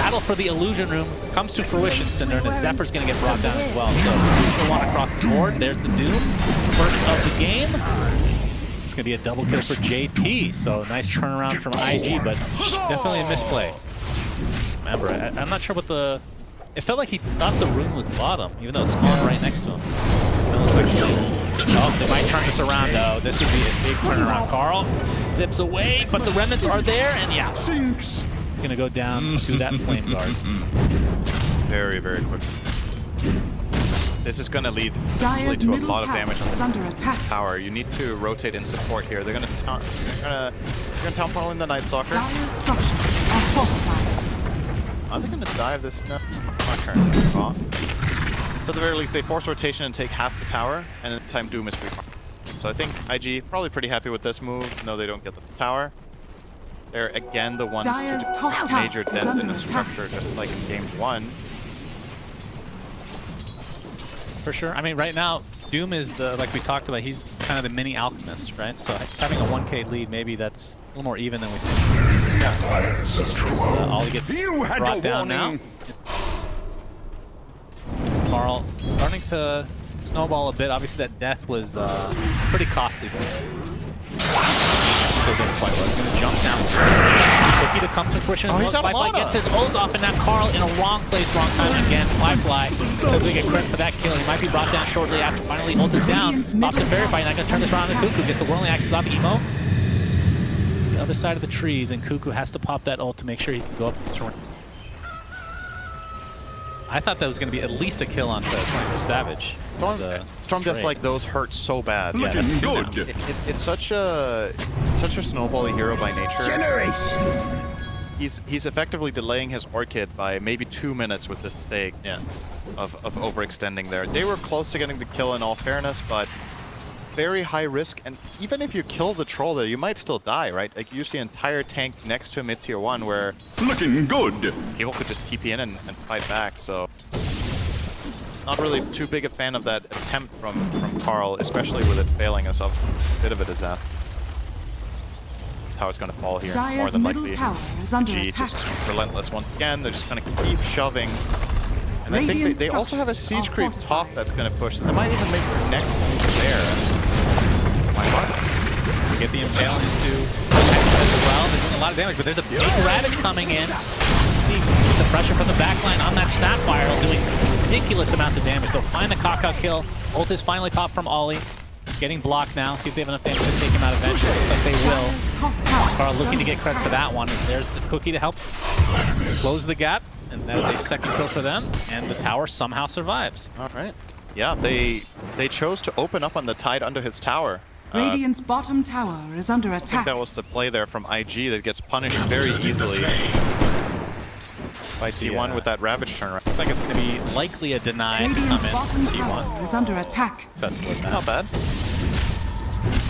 battle for the illusion room comes to fruition. Synderen and Zephyr's going to get brought down as well. So two one across the board. There's the Doom. First of the game. It's going to be a double kill for JT. So nice turnaround from IG, but definitely a misplay. Remember, I'm not sure what the... It felt like he thought the rune was bottom, even though it spawned right next to him. It looks like oh, they might turn this around though. This would be a big turnaround. Carl zips away, but the remnants are there, and yeah. It's gonna go down to that flame guard. Very quick. This is gonna lead Dire's to a middle lot of tower damage on is this under attack. tower. You need to rotate in support here. They're gonna town funnel in the Night Stalker. Dire's structures are fortified. Are they gonna dive this? No, not currently. So at the very least, they force rotation and take half the tower, and in time Doom is free. So I think IG probably pretty happy with this move. No, they don't get the tower. They're again the ones Dire's to top do tower major is dent in under the attack. structure, just like in game one. For sure. I mean, right now, Doom is the, like we talked about, he's kind of the mini alchemist, right? So having a 1k lead, maybe that's a little more even than we think. Ollie gets brought down now. Carl starting to snowball a bit. Obviously, that death was pretty costly. But still doing quite well. He's going to jump down. Cookie to come to fruition. He's out of Firefly mana. gets his ult off, and now Carl in a wrong place, wrong time again. Firefly says we get credit for that kill. He might be brought down shortly after finally ulted down. Pops and verify. Not going to turn this around to Cuckoo. Gets the whirling axes off Emo. The other side of the trees, and Cuckoo has to pop that ult to make sure he can go up to I thought that was going to be at least a kill on 24 Savage. Storm deaths like those hurt so bad. Yeah, Looking that's good. It's such a snowbally hero by nature. Generation. He's effectively delaying his Orchid by maybe 2 minutes with this stake. Yeah. Of overextending there. They were close to getting the kill in all fairness, but very high risk, and even if you kill the troll there, you might still die, right? Like, you see an entire tank next to a mid-tier 1 where Looking good. people could just TP in and fight back, so... Not really too big a fan of that attempt from Carl, especially with it failing us off a bit of a disaster. Tower's gonna fall here, more Dire's than middle likely. tower is under G attack. just relentless once again, they're just gonna keep shoving. And I think Radiant they also have a siege structures creep are top fortified. that's going to push. They might even make their next move there. Why not? We get the impale into as well. They're doing a lot of damage, but there's a big Ravage coming in. See the pressure from the backline on that Snapfire doing ridiculous amounts of damage. They'll find the Kaka kill. Ult is finally popped from Ollie. Getting blocked now. See if they have enough damage to take him out eventually. Looks like they will. Dire's top tower Carl is looking to under get credit for attack. that one. There's the cookie to help close the gap. And that is a second kill for them, and the tower somehow survives. All right. Yeah, they chose to open up on the Tide under his tower. Radiant's bottom tower is under I think attack. that was the play there from IG that gets punished very easily by T1 with that Ravage turnaround. Looks like it's going to be likely a deny to come Radiant's in bottom T1. tower is under attack. Successful with that. Not bad.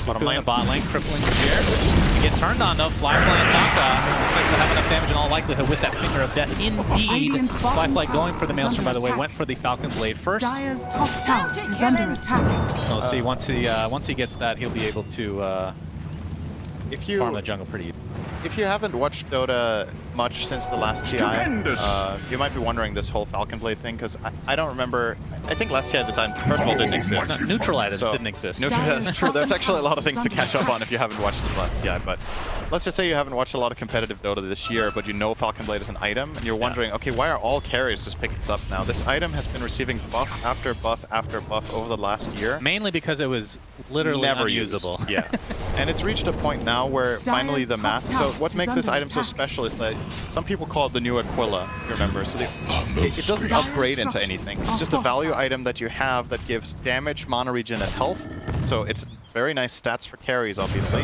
Bottom Doing lane. a bot lane, crippling here. To get turned on though, Flyfly and Kaka. Looks like they'll have enough damage in all likelihood with that Finger of Death. Indeed, Radiant's bottom Flyfly tower going for the is Maelstrom, by under the way, attack. went for the Falcon Blade first. Dire's top tower is under attack. We'll see once he gets that, he'll be able to If you farm the jungle pretty easy. If you haven't watched Dota much since the last TI, Stupendous. you might be wondering this whole Falcon Blade thing, because I don't remember. I think last TI design, first of all, didn't exist. No, neutral items So- didn't exist. Neutral, that's true. There's actually a lot of things to Under catch up attack. on if you haven't watched this last TI, but let's just say you haven't watched a lot of competitive Dota this year, but you know Falcon Blade is an item, and you're wondering, okay, why are all carriers just picking this up now? This item has been receiving buff after buff after buff over the last year. Mainly because it was literally Never unusable. used. Yeah. And it's reached a point now where finally the Dire's math. top So tower what is makes this under item so attack. special is that some people call it the new Aquila, if you remember. So it doesn't Dire's upgrade into structures anything. are It's just a value fortified. item that you have that gives damage, mana regen, and health. So it's very nice stats for carries, obviously.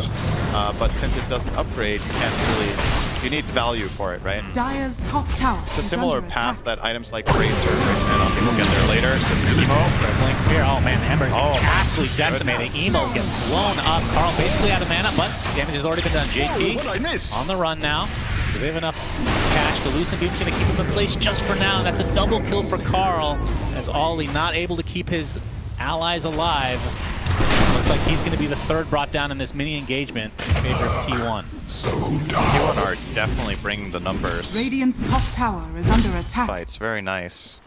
But since it doesn't upgrade, you can't really. You need value for it, right? Dire's top tower It's a is similar under path attack. that items like Razor, and I think we'll get there later. Blink here. Oh man, Ember's Oh, absolutely decimating. Emo gets blown up. Carl basically out of mana, but damage has already been done. JT What I miss? on the run now. Do they have enough cash? The Lucent Beam's going to keep him in place just for now. That's a double kill for Carl, as Ollie not able to keep his allies alive. Looks like he's going to be the third brought down in this mini engagement in favor of T1. So T1 dark. are definitely bringing the numbers. Radiant's top tower is under attack. Fights, very nice.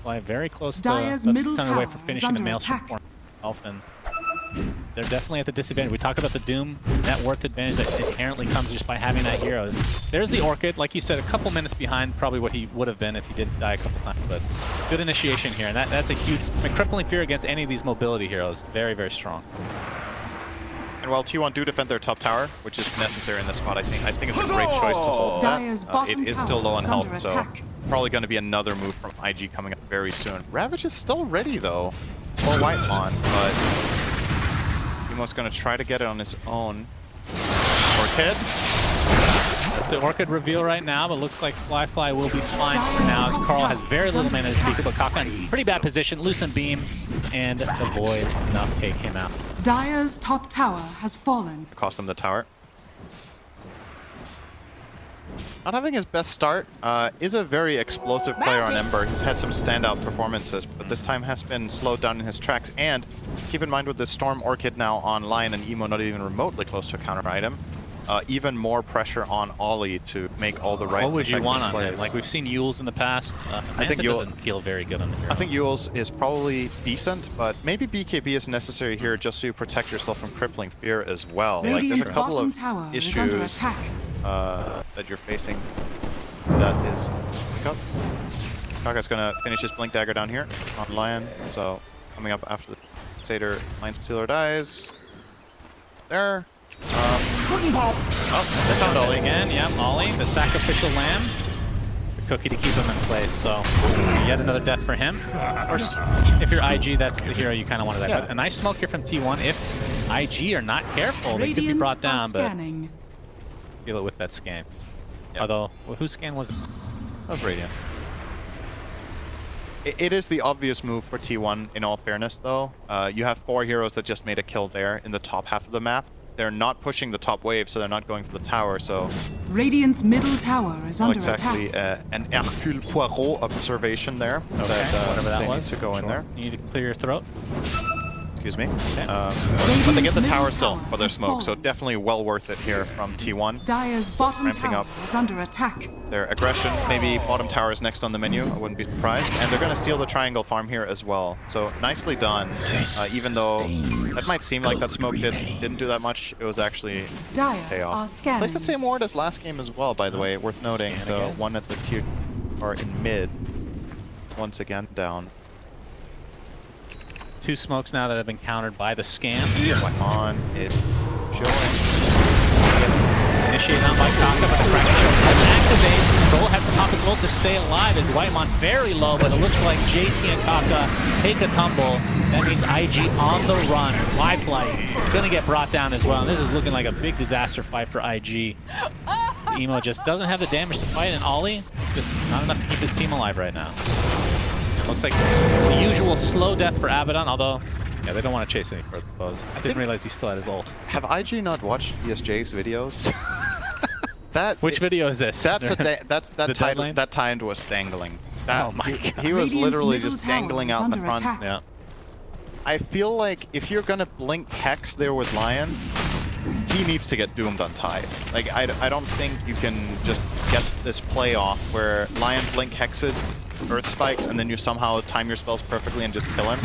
Fly very close to Dire's that's middle kind of way tower for is finishing the under Maelstrom attack. for Elfin. They're definitely at the disadvantage. We talked about the Doom net worth advantage that inherently comes just by having that heroes. There's the Orchid, like you said, a couple minutes behind probably what he would have been if he didn't die a couple times, but good initiation here, and that's a huge, I mean, crippling fear against any of these mobility heroes. Very, very strong. And while T1 do defend their top tower, which is necessary in this spot, I think it's a great choice to hold that. Dire's bottom It is still tower low on is health, under so attack. probably going to be another move from IG coming up very soon. Ravage is still ready though for Whitemon, but Emo's going to try to get it on his own. Orchid. That's the Orchid reveal right now, but looks like Flyfly will be fine for now, as Carl has very little mana to speak about. Kaka in pretty bad position, Lucent Beam, and the Void enough take him out. Dire's top tower has fallen. Cost him the tower. Not having his best start, is a very explosive player on Ember. He's had some standout performances, but this time has been slowed down in his tracks. And keep in mind with the Storm Orchid now online and Emo not even remotely close to a counter item, even more pressure on Ollie to make all the right. What would you effective want on plays. him? Like we've seen Yules in the past. I think Manta Yule- doesn't feel very good on the hero. I think Yules is probably decent, but maybe BKB is necessary here just so you protect yourself from crippling fear as well. Like there's Radiant's a couple bottom of tower is under issues attack. that you're facing. That is Kaka's gonna finish his Blink Dagger down here on Lion, so coming up after the Satyr Lion Stealer dies. There. Oh, they found Ollie again. Yep, Ollie, the sacrificial lamb. Cookie to keep him in place. So yet another death for him. Of course, if you're IG, that's the hero you kind of wanted. That. Yeah. But a nice smoke here from T1. If IG are not careful, they could be brought down. But feel it with that scan. Yep. Although, well, whose scan was it? That was Radiant. It is the obvious move for T1, in all fairness, though. You have 4 heroes that just made a kill there in the top half of the map. They're not pushing the top wave, so they're not going for the tower, so... Radiant's middle tower is under exactly, attack. an Hercule Poirot observation there. Okay, that, whatever that they was. need to go in there. You need to clear your throat. Excuse me. Okay. But they get the tower still tower for their has smoke, so fallen. definitely well worth it here from T1. Dire's bottom Ramping tower up. is under attack. Their aggression, maybe bottom tower is next on the menu, I wouldn't be surprised. And they're going to steal the triangle farm here as well. So nicely done, even though that might seem like that smoke didn't do that much, it was actually Dire payoff. are scanning. Placed the same ward as last game as well, by the way, worth noting. Scan The again. one at the tier or in mid, once again down. 2 smokes now that have been countered by the scan. On it, showing. Initiated on by Kaka, but the fracture doesn't activate. Troll has to pop his ult to stay alive. As Whitemon very low, but it looks like JT and Kaka take a tumble. That means IG on the run. Live flight gonna get brought down as well. And this is looking like a big disaster fight for IG. The Emo just doesn't have the damage to fight, and Ollie is just not enough to keep his team alive right now. It looks like the usual slow death for Abaddon, although yeah, they don't want to chase any further foes. I didn't realize he still had his ult. Have IG not watched ESJ's videos? Which video is this? That deadline? tie into was dangling. That, Oh my God. He was Radiant's literally middle just tower dangling is out in the under front. attack. Yeah. I feel like if you're gonna blink Hex there with Lion, he needs to get doomed untied. Like I don't think you can just get this play off where Lion blink Hexes, Earth Spikes, and then you somehow time your spells perfectly and just kill him.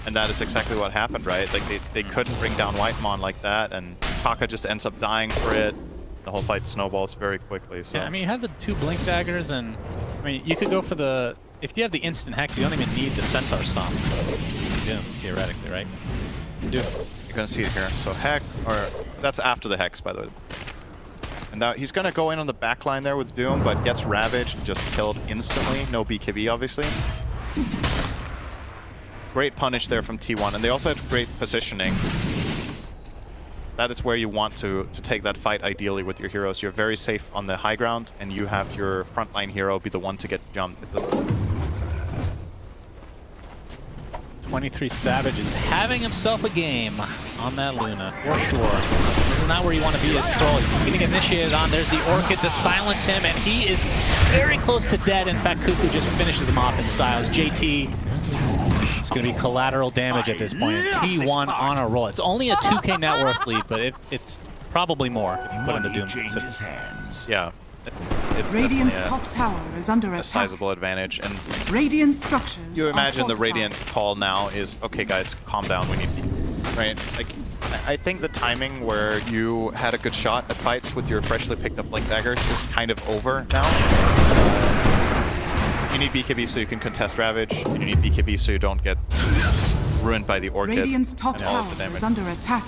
And that is exactly what happened, right? Like they couldn't bring down Whitemon like that, and Kaka just ends up dying for it. The whole fight snowballs very quickly. So Yeah, I mean, you had the 2 blink daggers, and I mean, you could go for the. If you have the instant hex, you don't even need the centaur stomp. You do, theoretically, right? You do. you're gonna see it here. So Hex, or that's after the Hex, by the way. And now he's gonna go in on the back line there with Doom, but gets ravaged and just killed instantly. No BKB, obviously. Great punish there from T1, and they also had great positioning. That is where you want to take that fight, ideally, with your heroes. You're very safe on the high ground, and you have your frontline hero be the one to get jumped. It doesn't... 23 Savage is having himself a game on that Luna, for sure. This is not where you want to be as Troll. He's going to get initiated on. There's the Orchid to silence him, and he is very close to dead. In fact, Cuckoo just finishes him off in styles. JT is going to be collateral damage at this point. T1 on a roll. It's only a 2k net worth lead, but it's probably more if you put in the Doom. Yeah. It's Radiant's definitely top tower is under a attack. sizable advantage, and Radiant structures you are imagine the fortified. Radiant call now is, okay guys, calm down, we need right? Like, I think the timing where you had a good shot at fights with your freshly picked up Blink Daggers is kind of over now. You need BKB so you can contest Ravage, and you need BKB so you don't get ruined by the Orchid. Radiant's top and all tower of the damage. is under attack.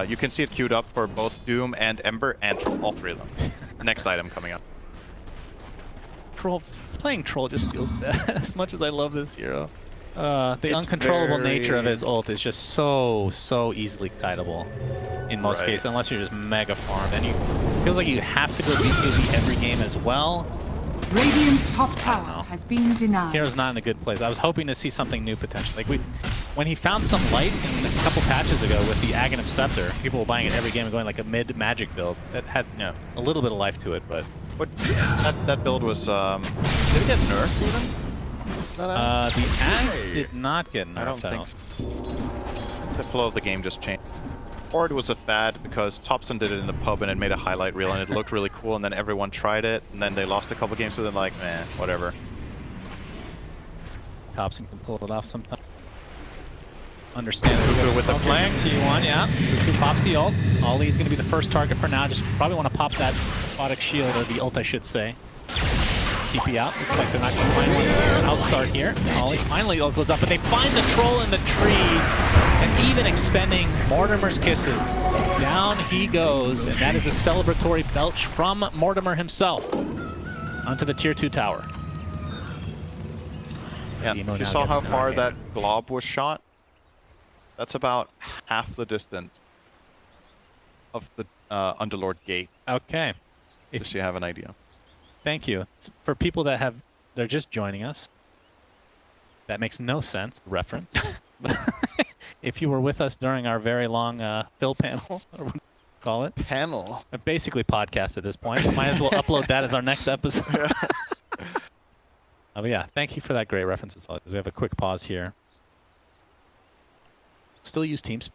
You can see it queued up for both Doom and Ember, and all 3 of them. Next item coming up. Troll, playing Troll just feels bad as much as I love this hero. The It's uncontrollable nature of very- his ult is just so easily kiteable in most Right. cases, unless you're just mega farmed. And it feels like you have to go BKB every game as well. Radiant's top know. tower has been denied. Hero's not in a good place. I was hoping to see something new potentially. Like when he found some light in a couple patches ago with the Aghanim Scepter, people were buying it every game and going like a mid magic build that had a little bit of life to it, but What that build was, did it get nerfed even? the axe did not get nerfed. I don't think so. The flow of the game just changed. Or it was a fad because Thompson did it in the pub and it made a highlight reel and it looked really cool, and then everyone tried it, and then they lost a couple games, so they're like, meh, whatever. Thompson can pull it off sometime. Understandable. Cuckoo with the flank. T1, yeah. Cuckoo pops the ult. Ollie's going to be the first target for now. Just probably want to pop that aquatic shield, or the ult I should say. TP out. Looks like they're not going to find an outstart here. Ollie finally ult goes up, and they find the troll in the trees. And even expending Mortimer's kisses. Down he goes, and that is a celebratory belch from Mortimer himself. onto the tier 2 tower. Yeah, Emo if you now saw gets how an far arcade. that glob was shot, that's about half the distance of the Underlord Gate, Okay. just so you have an idea. Thank you. For people that they're just joining us, that makes no sense, reference. If you were with us during our very long fill panel, or what do you call it? Panel. Basically podcast at this point. Might as well upload that as our next episode. But yeah, thank you for that great reference as always. We have a quick pause here. Still use Teams.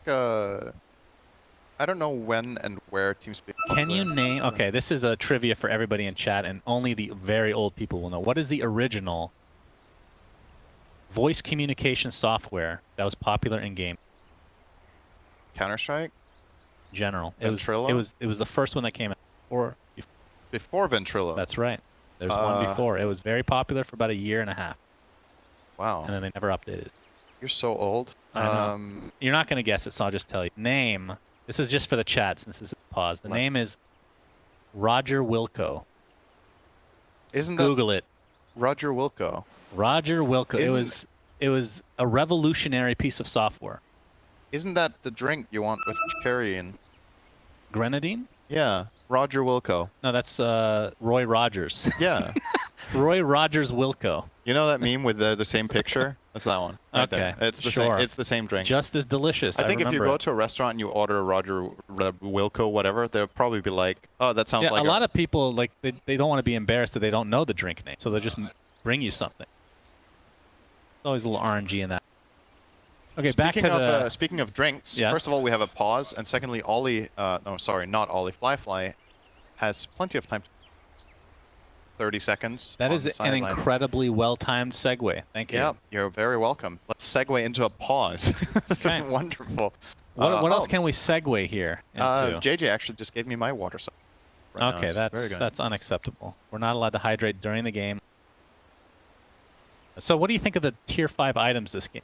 I don't know when and where TeamSpeak. Can you name... Okay, this is a trivia for everybody in chat, and only the very old people will know. What is the original voice communication software that was popular in game? Counter-Strike? General. Ventrilo? It was the first one that came out. Or Before Ventrilo. that's right. There's one before. It was very popular for about a year and a half, Wow. and then they never updated it. You're so old. I know. You're not going to guess it, so I'll just tell you. Name. This is just for the chat since this is a pause. The name is Roger Wilco. Isn't that Google it. Roger Wilco? Roger Wilco. Isn't- It was a revolutionary piece of software. Isn't that the drink you want with cherry in? Grenadine? Yeah, Roger Wilco. No, that's Roy Rogers. Yeah. Roy Rogers Wilco. You know that meme with the same picture? That's that one. Right Okay, there. It's the sure. same. It's the same drink. Just as delicious. I think if you remember go it. to a restaurant and you order a Roger Wilco, whatever, they'll probably be like, "Oh, that sounds Yeah, like a lot of people like they don't want to be embarrassed that they don't know the drink name, so they'll just bring you something. There's always a little RNG in that. Okay, back to the. Speaking of drinks, Yes. first of all, we have a pause, and secondly, Ollie. No, sorry, not Ollie. Fly has plenty of time. 30 seconds. That on is the an sideline. incredibly well-timed segue. Thank you. Yeah, you're very welcome. Let's segue into a pause. Okay. Wonderful. What else can we segue here into? JJ actually just gave me my water supply. Right now. Okay, It's very good. that's unacceptable. We're not allowed to hydrate during the game. So, what do you think of the tier 5 items this game?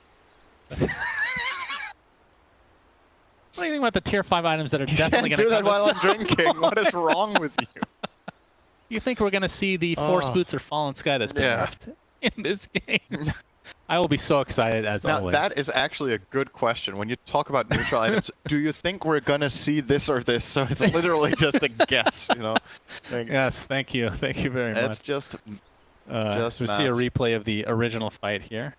What do you think about the tier 5 items that are definitely Can't going to do that while I'm drinking. What is wrong with you? You think we're going to see the Force Oh. Boots or Fallen Sky that's been Yeah. nerfed in this game? I will be so excited as Now, always. that is actually a good question. When you talk about neutral items, do you think we're going to see this or this? So it's literally just a guess, you know? Like, Yes, thank you. Thank you very it's much. just We see a math. replay of the original fight here.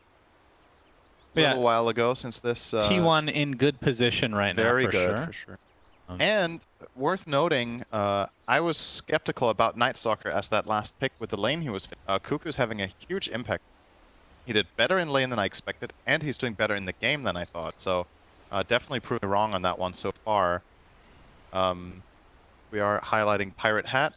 a Yeah. little while ago since this... T1 in good position right now, very for good, sure. for sure. Um, And worth noting, I was skeptical about Night Stalker as that last pick with the lane he was. Cuckoo's having a huge impact. He did better in lane than I expected, and he's doing better in the game than I thought. So definitely proved me wrong on that one so far. We are highlighting Pirate Hat,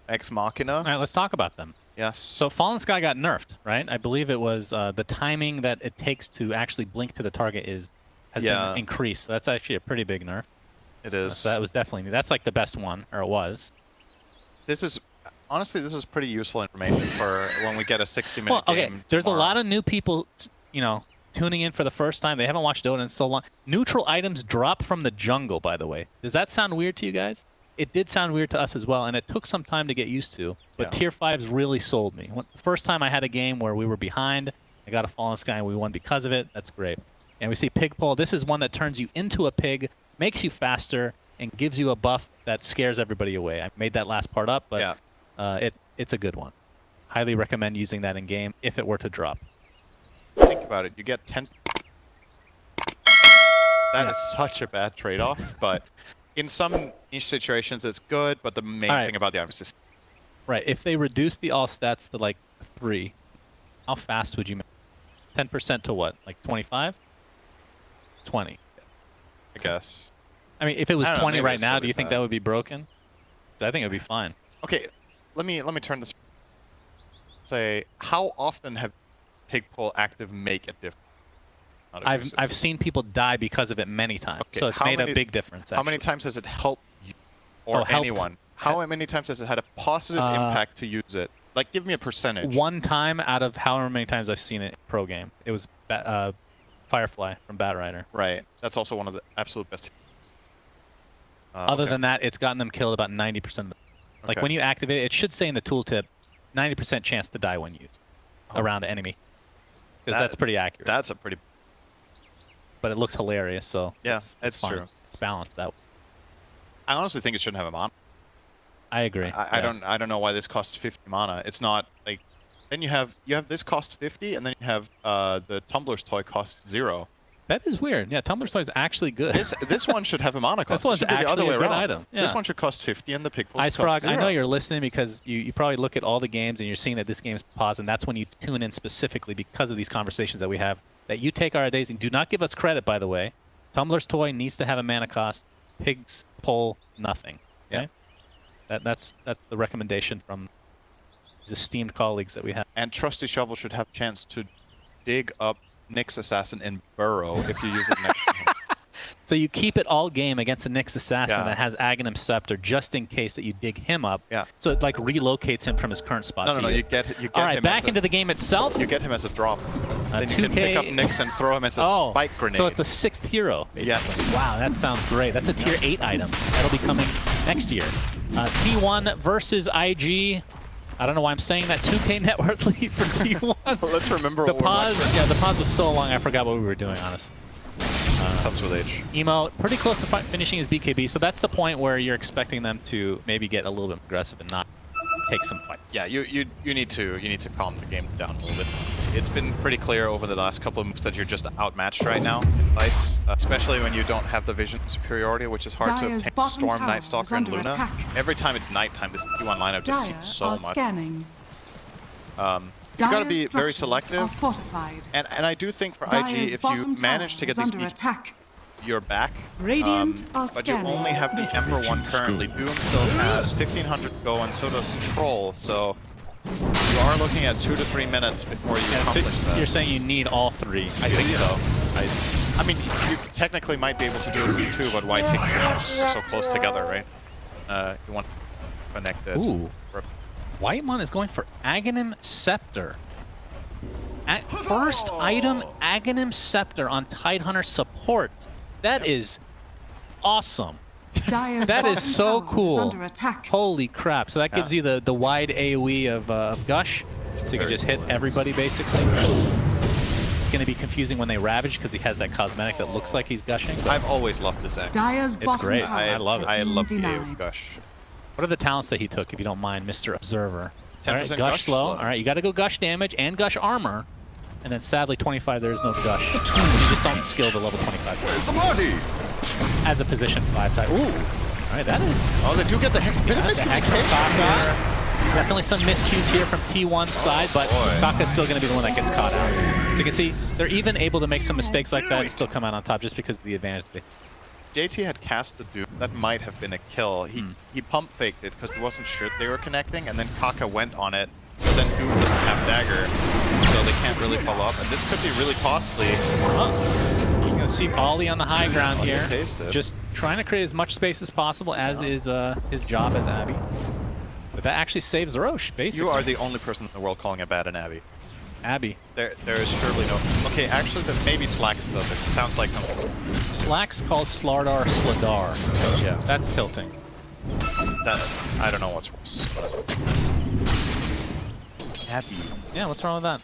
Ex Machina. All right, let's talk about them. Yes. So Fallen Sky got nerfed, right? I believe it was the timing that it takes to actually blink to the target has Yeah. been increased. So that's actually a pretty big nerf. It is. So that was definitely that's like the best one, or it was. This is honestly, this is pretty useful information for when we get a 60-minute Well, okay. game. There's tomorrow. a lot of new people, tuning in for the first time. They haven't watched Dota in so long. Neutral items drop from the jungle, by the way. Does that sound weird to you guys? It did sound weird to us as well, and it took some time to get used to. But Yeah. tier 5s really sold me. The first time I had a game where we were behind, I got a Fallen Sky and we won because of it. That's great. And we see Pig Pole. This is one that turns you into a pig, makes you faster, and gives you a buff that scares everybody away. I made that last part up, but it's a good one. Highly recommend using that in game if it were to drop. Think about it. You get 10. That is such a bad trade-off, but in some niche situations it's good. But the main Alright. thing about the item is Right. If they reduce the all stats to like 3, how fast would you make? 10% to what? Like 25? 20. I guess. I mean, if it was I don't know, 20 maybe right it's now, do you think 35. that would be broken? 'Cause I think it would be fine. Okay, let me turn this. Say, how often have Pig Pole active make a difference? out of I've usage? seen people die because of it many times, Okay, so it's how made many- a big difference. How many actually. times has it helped you or Oh, helped. anyone? How many times has it had a positive impact to use it? Like, give me a percentage. One time out of however many times I've seen it pro game, it was Firefly from Batrider. Right. That's also one of the absolute best. Other Okay. than that, it's gotten them killed about 90% of the Like Okay. when you activate it, it should say in the tooltip, 90% chance to die when used around an enemy. Because that's pretty accurate. That's a pretty... But it looks hilarious, so Yeah, it's fine. true. It's balanced that way. I honestly think it shouldn't have a mana. I agree. I don't know why this costs 50 mana. It's not like... Then you have this cost 50, and then you have the Tumbler's Toy costs 0. That is weird. Yeah, Tumbler's Toy is actually good. This one should have a mana cost. This one's it should be the other actually way a good around. item. This Yeah. one should cost 50, and the Pigfuls Ice cost Frog, 0. I know you're listening because you probably look at all the games and you're seeing that this game's paused, and that's when you tune in specifically because of these conversations that we have. That you take our days and do not give us credit, by the way. Tumbler's Toy needs to have a mana cost. Pigs pull nothing. Okay? Yeah. That's the recommendation from these esteemed colleagues that we have. And Trusty Shovel should have a chance to dig up Nyx Assassin in Burrow if you use it next to him. So you keep it all game against the Nyx Assassin Yeah. that has Aghanim Scepter, just in case that you dig him up. Yeah. So it like relocates him from his current spot. No, to no, you. you get All right, him back as into the game itself. you get him as a drop. Then you 2K can pick up Nyx and throw him as a spike grenade. So it's a 6th hero. Basically. Yes. Wow, that sounds great. That's a tier 8 item. That'll be coming next year. T1 versus IG. I don't know why I'm saying that. 2K net worth lead for T1. Let's remember The what we're pause. watching. Yeah, the pause was so long. I forgot what we were doing. Honestly. Comes with age. Emo pretty close to finishing his BKB, so that's the point where you're expecting them to maybe get a little bit aggressive and not take some fights. Yeah, you need to calm the game down a little bit. It's been pretty clear over the last couple of moves that you're just outmatched right now in fights, especially when you don't have the vision superiority, which is hard to Dire's obtain. bottom Storm, tower Night is Stalker, and under Luna. attack. Every time it's nighttime, this T1 lineup just Dire sees so are much. scanning. You gotta Dire's be very structures are selective, fortified. and I do think for Dire's IG, if you bottom manage tower to get is these under beat, attack. you're back. Radiant are But you scanning. only have the Emperor one currently. Doom still has 1500 to go, and so does Troll. So you are looking at 2 to 3 minutes before you accomplish that. You're saying you need all 3. I think so. I mean, you technically might be able to do it with 2, but why take them so close together, right? You want connected. Ooh. Whitemon is going for Aghanim Scepter. First item, Aghanim Scepter on Tidehunter support. That is awesome. Dire's That is bottom so tower cool. Is under attack. Holy crap. So that gives you the wide AoE of Gush. So you can just hit everybody, basically. It's going to be confusing when they Ravage because he has that cosmetic that looks like he's gushing. but I've always loved this act. Dire's bottom great. tower I love it. has I been love the denied. Gush. What are the talents that he took, if you don't mind, Mr. Observer? 10% All right, gush gush slow. slow. All right, you got to go gush damage and gush armor. And then sadly, 25, there is no gush. You just don't skill the level 25 The party! as a position 5 type. Ooh. All right, that is... Oh, they do get the Hex. Bit of That's a heck of a miscommunication here. Taka. Definitely some miscues here from T1's side, but Taka's still going to be the one that gets caught out. You can see they're even able to make some mistakes like that and still come out on top just because of the advantage. JT had cast the Doom. That might have been a kill. He pump faked it because he wasn't sure they were connecting, and then Kaka went on it. But then Doom doesn't have dagger, so they can't really follow up. And this could be really costly. He's going to see Ollie on the high ground here. Tasted. Just trying to create as much space as possible, as is his job as Abby. But that actually saves Roche, basically. You are the only person in the world calling a bad an Abby. Abby. There is surely no... Okay, actually, maybe Slacks does it. It sounds like something... Slacks calls Slardar Sladar. Yeah. That's tilting. I don't know what's worse, honestly. Abby. Yeah, what's wrong with that?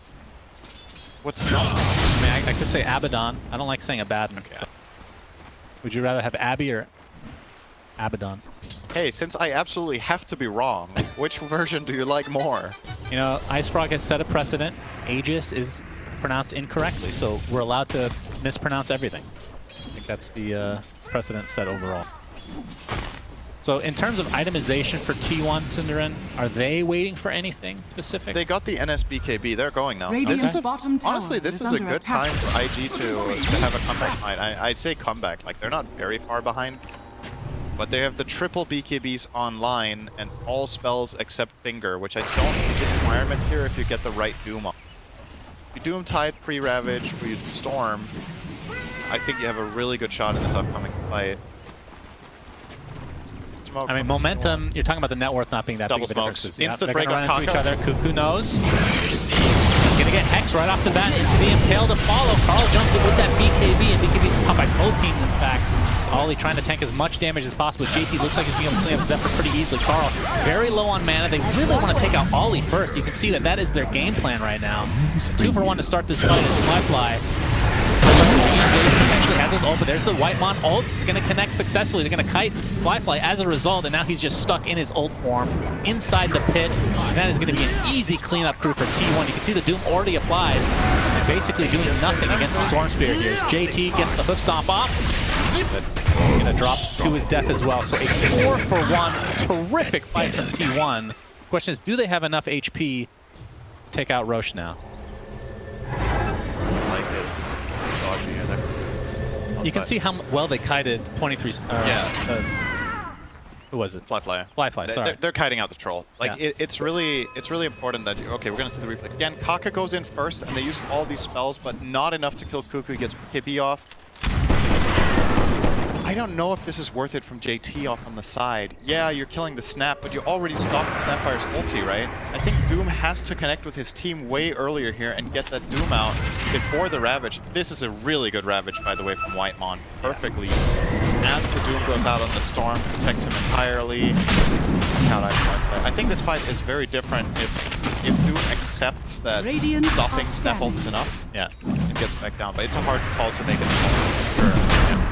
What's not? I mean, I could say Abaddon. I don't like saying Abaddon. Okay. So. Would you rather have Abby or Abaddon? Hey, since I absolutely have to be wrong, which version do you like more? You know, Ice Frog has set a precedent. Aegis is pronounced incorrectly, so we're allowed to mispronounce everything. I think that's the precedent set overall. So in terms of itemization for T1, Synderen, are they waiting for anything specific? They got the NSBKB. They're going now. Radiant's This is bottom tower honestly, this is is a under good attack. time for IG to have a comeback fight. I'd say comeback. Like, they're not very far behind. But they have the triple BKBs online and all spells except Finger, which I don't think is a requirement here if you get the right Doom on. You Doom Tide pre-Ravage or you Storm, I think you have a really good shot in this upcoming fight. I mean, momentum, you're talking about the net worth not being that Double big of a smokes. difference. Yeah, Instant they're break gonna on run into each Kaka. other. Cuckoo knows. He's gonna get Hex right off the bat into the Impale to follow. Carl jumps in with that BKB, and BKB popped by both teams, in fact. Ollie trying to tank as much damage as possible. JT looks like he's being able to clean up Zephyr pretty easily. Carl very low on mana. They really want to take out Ollie first. You can see that that is their game plan right now. 2 for 1 to start this fight as Fly. Potentially has his ult, but there's the Whitemon ult. It's going to connect successfully. They're going to kite Fly as a result, and now he's just stuck in his ult form inside the pit. And that is going to be an easy cleanup crew for T1. You can see the Doom already applied and basically doing nothing against the Storm Spirit here. As JT gets the hoof stomp off. But going to drop to his death as well. So a 4 for 1 terrific fight from T1. Question is, do they have enough HP to take out Roche now? Like his dodgy here there. You can see how well they kited 23. Who was it? Fly. Sorry. They're kiting out the troll. Like Yeah. it's really important that okay, we're gonna see the replay again. Kaka goes in first, and they use all these spells, but not enough to kill Cuckoo. He gets KP off. I don't know if this is worth it from JT off on the side. Yeah, you're killing the Snap, but you already stopped the Snapfire's ulti, right? I think Doom has to connect with his team way earlier here and get that Doom out before the Ravage. This is a really good Ravage, by the way, from Whitemon. Perfectly. As the Doom goes out on the Storm, protects him entirely. I think this fight is very different if Doom accepts that stopping Snap ult is enough. Yeah. And gets back down, but it's a hard call to make at the moment. Sure. Yeah.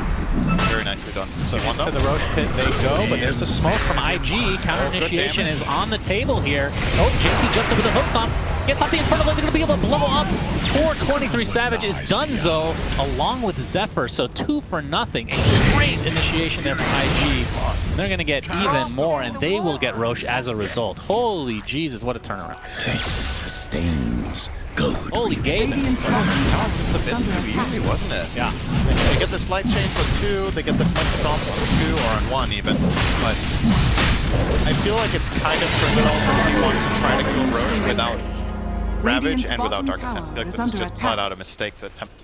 Very nicely done. So one though. To the Roche pit they go, but there's the smoke from IG. Counter initiation is on the table here. Oh, JT jumps over the hook stomp. Gets off the Infernal. They're going to be able to blow up. 423 Savage is donezo along with Zephyr. So 2 for nothing. A great initiation there from IG. They're going to get even more, and they will get Roche as a result. Holy Jesus, what a turnaround. This sustains. Good. Holy game. That was just a bit too easy, wasn't it? Yeah. They get the Slight Chains on 2, they get the Quick Stomp on 2, or on 1 even. But I feel like it's kind of criminal for T1 to try to kill Roche without Ravage and without Dark Ascent. I feel like this is just flat out a mistake to attempt.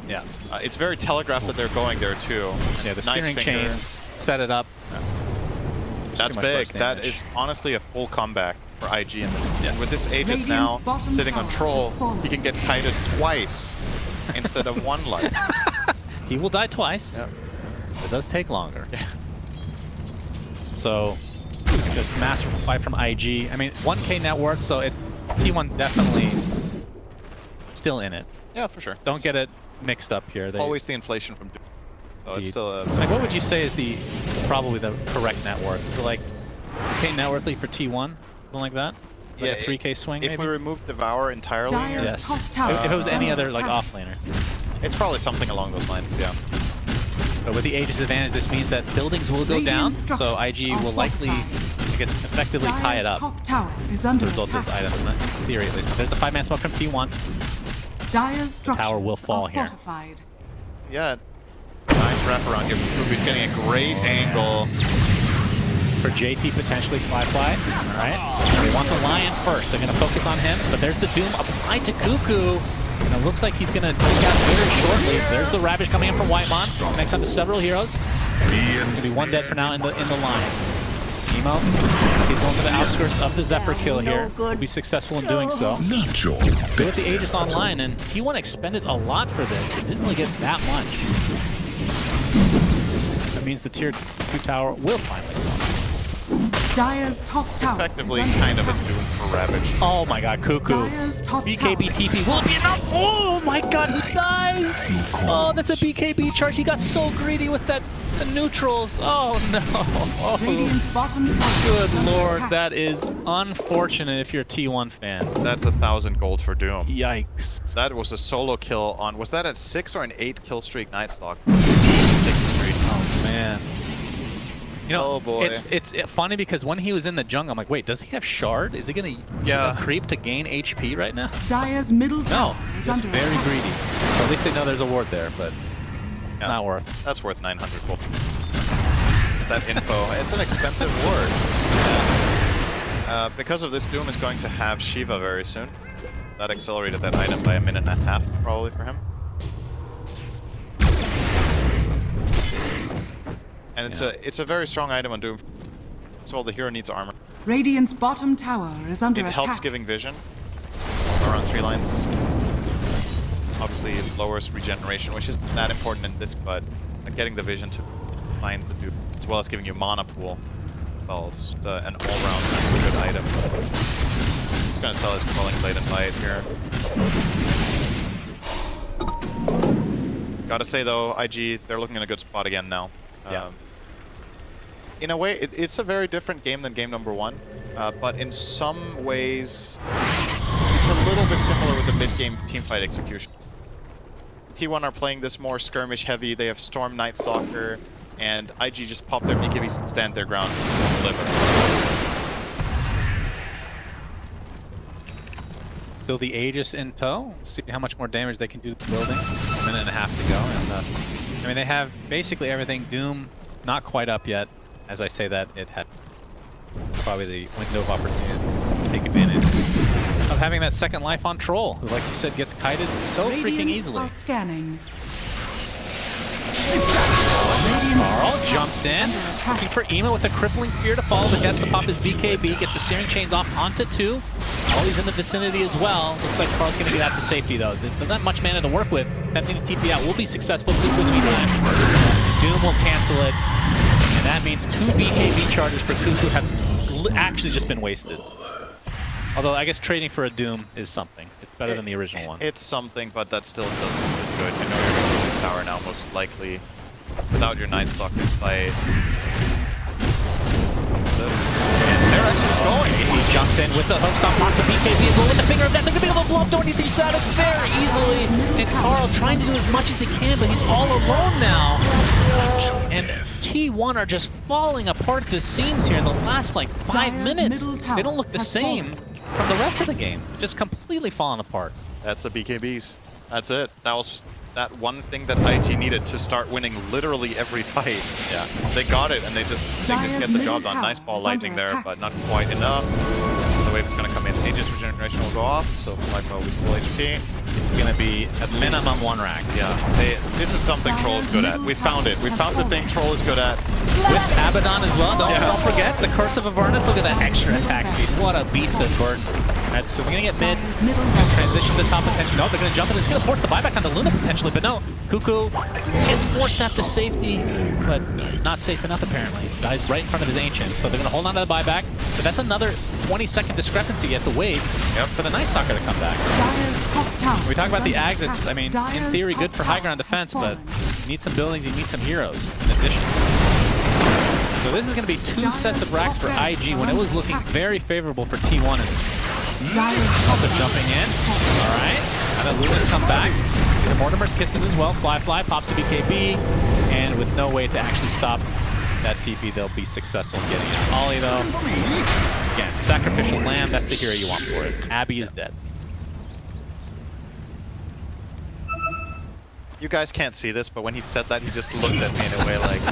Yeah. It's very telegraphed that they're going there too. Yeah, the nice steering chains set it up. That's big. That is honestly a full comeback for IG in this game. With this Aegis now sitting on Troll, he can get kited twice instead of 1 life. He will die twice. Yep. It does take longer. Yeah. So, just massive fight from IG. I mean, 1K net worth, so T1 definitely still in it. Yeah, for sure. Don't get it mixed up here. Always the inflation from Doom. So it's still a... Like, what would you say is probably the correct net worth? Is it like 1K net worth for T1? Something like that? Like a 3K swing, if maybe? we remove Devour entirely, yes. If it was any other like offlaner. It's probably something along those lines, yeah. But with the Aegis advantage, this means that buildings will go down, so IG will likely, I guess, effectively tie it up. Top tower is under The result of this item, in theory at least. But there's the 5-man smoke from T1. Dyer's structures tower will fall here. fortified. Yeah. Nice wraparound here from Ruby's getting a great angle. For JT, potentially Fly. Alright. They want the Lion first. They're going to focus on him, but there's the Doom applied to Cuckoo. And it looks like he's going to take out very shortly. There's the Ravage coming in from Whitemon. Connects on to several heroes. Going to be 1 dead for now in the Lion. Nemo, he's going to the outskirts of the Zephyr kill here. Will be successful in doing so. Not your With the Aegis online, and T1 expended a lot for this. It didn't really get that much. That means the tier 2 tower will finally fall. Dyer's top tower Effectively is under kind of a attack. Doom for Ravage. Oh my god, Cuckoo. Dyer's top BKB tower. TP will be enough. Oh my god, he dies. Oh, that's a BKB charge. He got so greedy with the neutrals. Oh no. Radiant's bottom tower Good is under lord, attack. that is unfortunate if you're a T1 fan. That's 1,000 gold for Doom. Yikes. That was a solo kill on, was that a 6 or an 8 kill streak Night Stalk? 6 streak. Oh man. You know, Oh, boy. it's funny because when he was in the jungle, I'm like, wait, does he have Shard? Is he gonna creep to gain HP right now? Dyer's middle tower No, is just under very attack. greedy. So at least they know there's a ward there, but Yeah. not worth. That's worth 900 gold. That info. It's an expensive ward. Because of this, Doom is going to have Shiva very soon. That accelerated that item by 1.5 minutes probably for him. And it's a very strong item on Doom. So the hero needs armor. Radiant's bottom tower is under It attack. helps giving vision. around tree lines. Obviously, it lowers regeneration, which isn't that important in this, but getting the vision to find the dupe, as well as giving you mana pool. Well, it's an all-round good item. He's gonna sell his Quelling Blade and buy it here. Gotta say though, IG, they're looking in a good spot again now. In a way, it's a very different game than game number 1, but in some ways, it's a little bit similar with the mid-game teamfight execution. T1 are playing this more skirmish heavy, they have Storm Night Stalker, and IG just pop their BKBs and stand their ground and deliver. Still the Aegis in tow. See how much more damage they can do to the building. A minute and a half to go. And, I mean, they have basically everything. Doom, not quite up yet. As I say that, it had probably the window of opportunity to take advantage of having that second life on Troll, who, like you said, gets kited so freaking easily. Are scanning. Carl jumps in, looking for Ema with a crippling fear to fall, but gets to pop his BKB, gets the Searing Chains off onto 2. Always in the vicinity as well. Looks like Carl's going to get out to safety though. Doesn't have much mana to work with. Attempting to TP out will be successful. Doom will cancel it. And that means 2 BKB charges for Cuckoo have actually just been wasted. Although I guess trading for a Doom is something. It's better than the original one. It's something, but that still doesn't look good. I know you're going to lose power now, most likely, without your Night Stalker fight. And they're actually just going. He jumps in with the hook stop, marks the BKB as well with the finger of death. They're going to be able to blow up door, and he takes out it very easily. And Carl trying to do as much as he can, but he's all alone now. And T1 are just falling apart at the seams here in the last like 5 minutes. They don't look the same from the rest of the game. Just completely falling apart. That's the BKBs. That's it. That was that one thing that IG needed to start winning literally every fight. Yeah, they got it, and they just get the job done. Nice ball lightning there, but not quite enough. The wave is going to come in. Aegis regeneration will go off, so Lipo will be full HP. It's going to be at minimum 1 rack. Yeah, this is something Troll is good at. We found it. We found the thing Troll is good at. With Abaddon as well. Don't forget the Curse of Avernus. Look at that extra attack speed. What a beast of burden. Right, so we're going to get mid. Transition to top potentially. No, they're going to jump in. It's going to force the buyback on the Luna potentially, but no. Cuckoo gets forced out to safety, but not safe enough apparently. Dies right in front of his Ancient. So they're going to hold on to the buyback. But that's another 20-second discrepancy at the wave for the Night Stalker to come back. We talk about the Ags, it's, I mean, in theory good for high ground defense, but you need some buildings, you need some heroes in addition. So this is going to be 2 sets of racks for IG when it was looking very favorable for T1. Also jumping in. Alright. And then Luna's come back. The Mortimer's Kisses as well. Fly pops the BKB. And with no way to actually stop that TP, they'll be successful in getting it. Ollie though. Again, Sacrificial Lamb, that's the hero you want for it. Abby is dead. You guys can't see this, but when he said that, he just looked at me in a way like,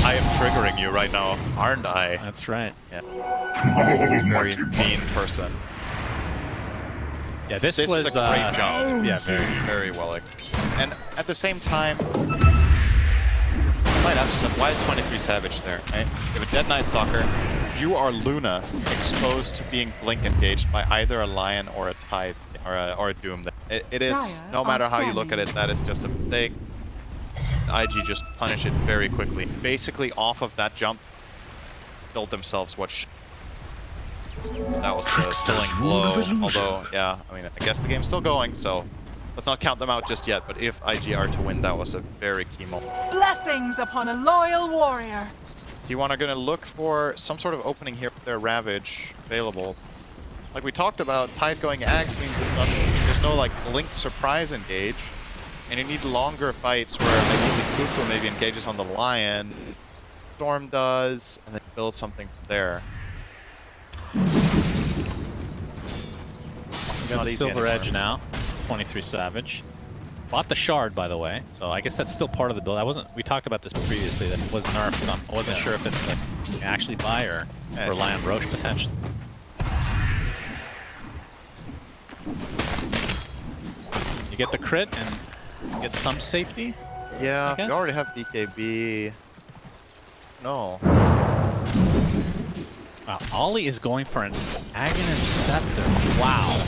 I am triggering you right now, aren't I? That's right. Yeah. Very mean person. Yeah, this is was a great job. Yeah, very well. And at the same time, I might ask yourself, why is 23 Savage there? Right? You have a Dead Night Stalker. You are Luna, exposed to being blink engaged by either a Lion or a Tide or a Doom. It is, no matter how you look at it, that is just a mistake. IG just punish it very quickly. Basically, off of that jump, built themselves what that was the stilling blow. Although, yeah, I mean, I guess the game's still going, so let's not count them out just yet. But if IG are to win, that was a very key moment. Blessings upon a loyal warrior. T1 are going to look for some sort of opening here with their Ravage available. Like we talked about, Tide going Axe means that there's no like blink surprise engage. And you need longer fights where maybe Cuckoo maybe engages on the Lion, Storm does, and then build something from there. It's not easy Silver Edge now, 23 Savage. Bought the Shard, by the way, so I guess that's still part of the build. We talked about this previously, that it was nerfed, so I wasn't sure if it's like actually buy or rely on Roche potentially. You get the crit and get some safety? Yeah, you already have BKB. No. Wow, Ollie is going for an Aghanim Scepter. Wow.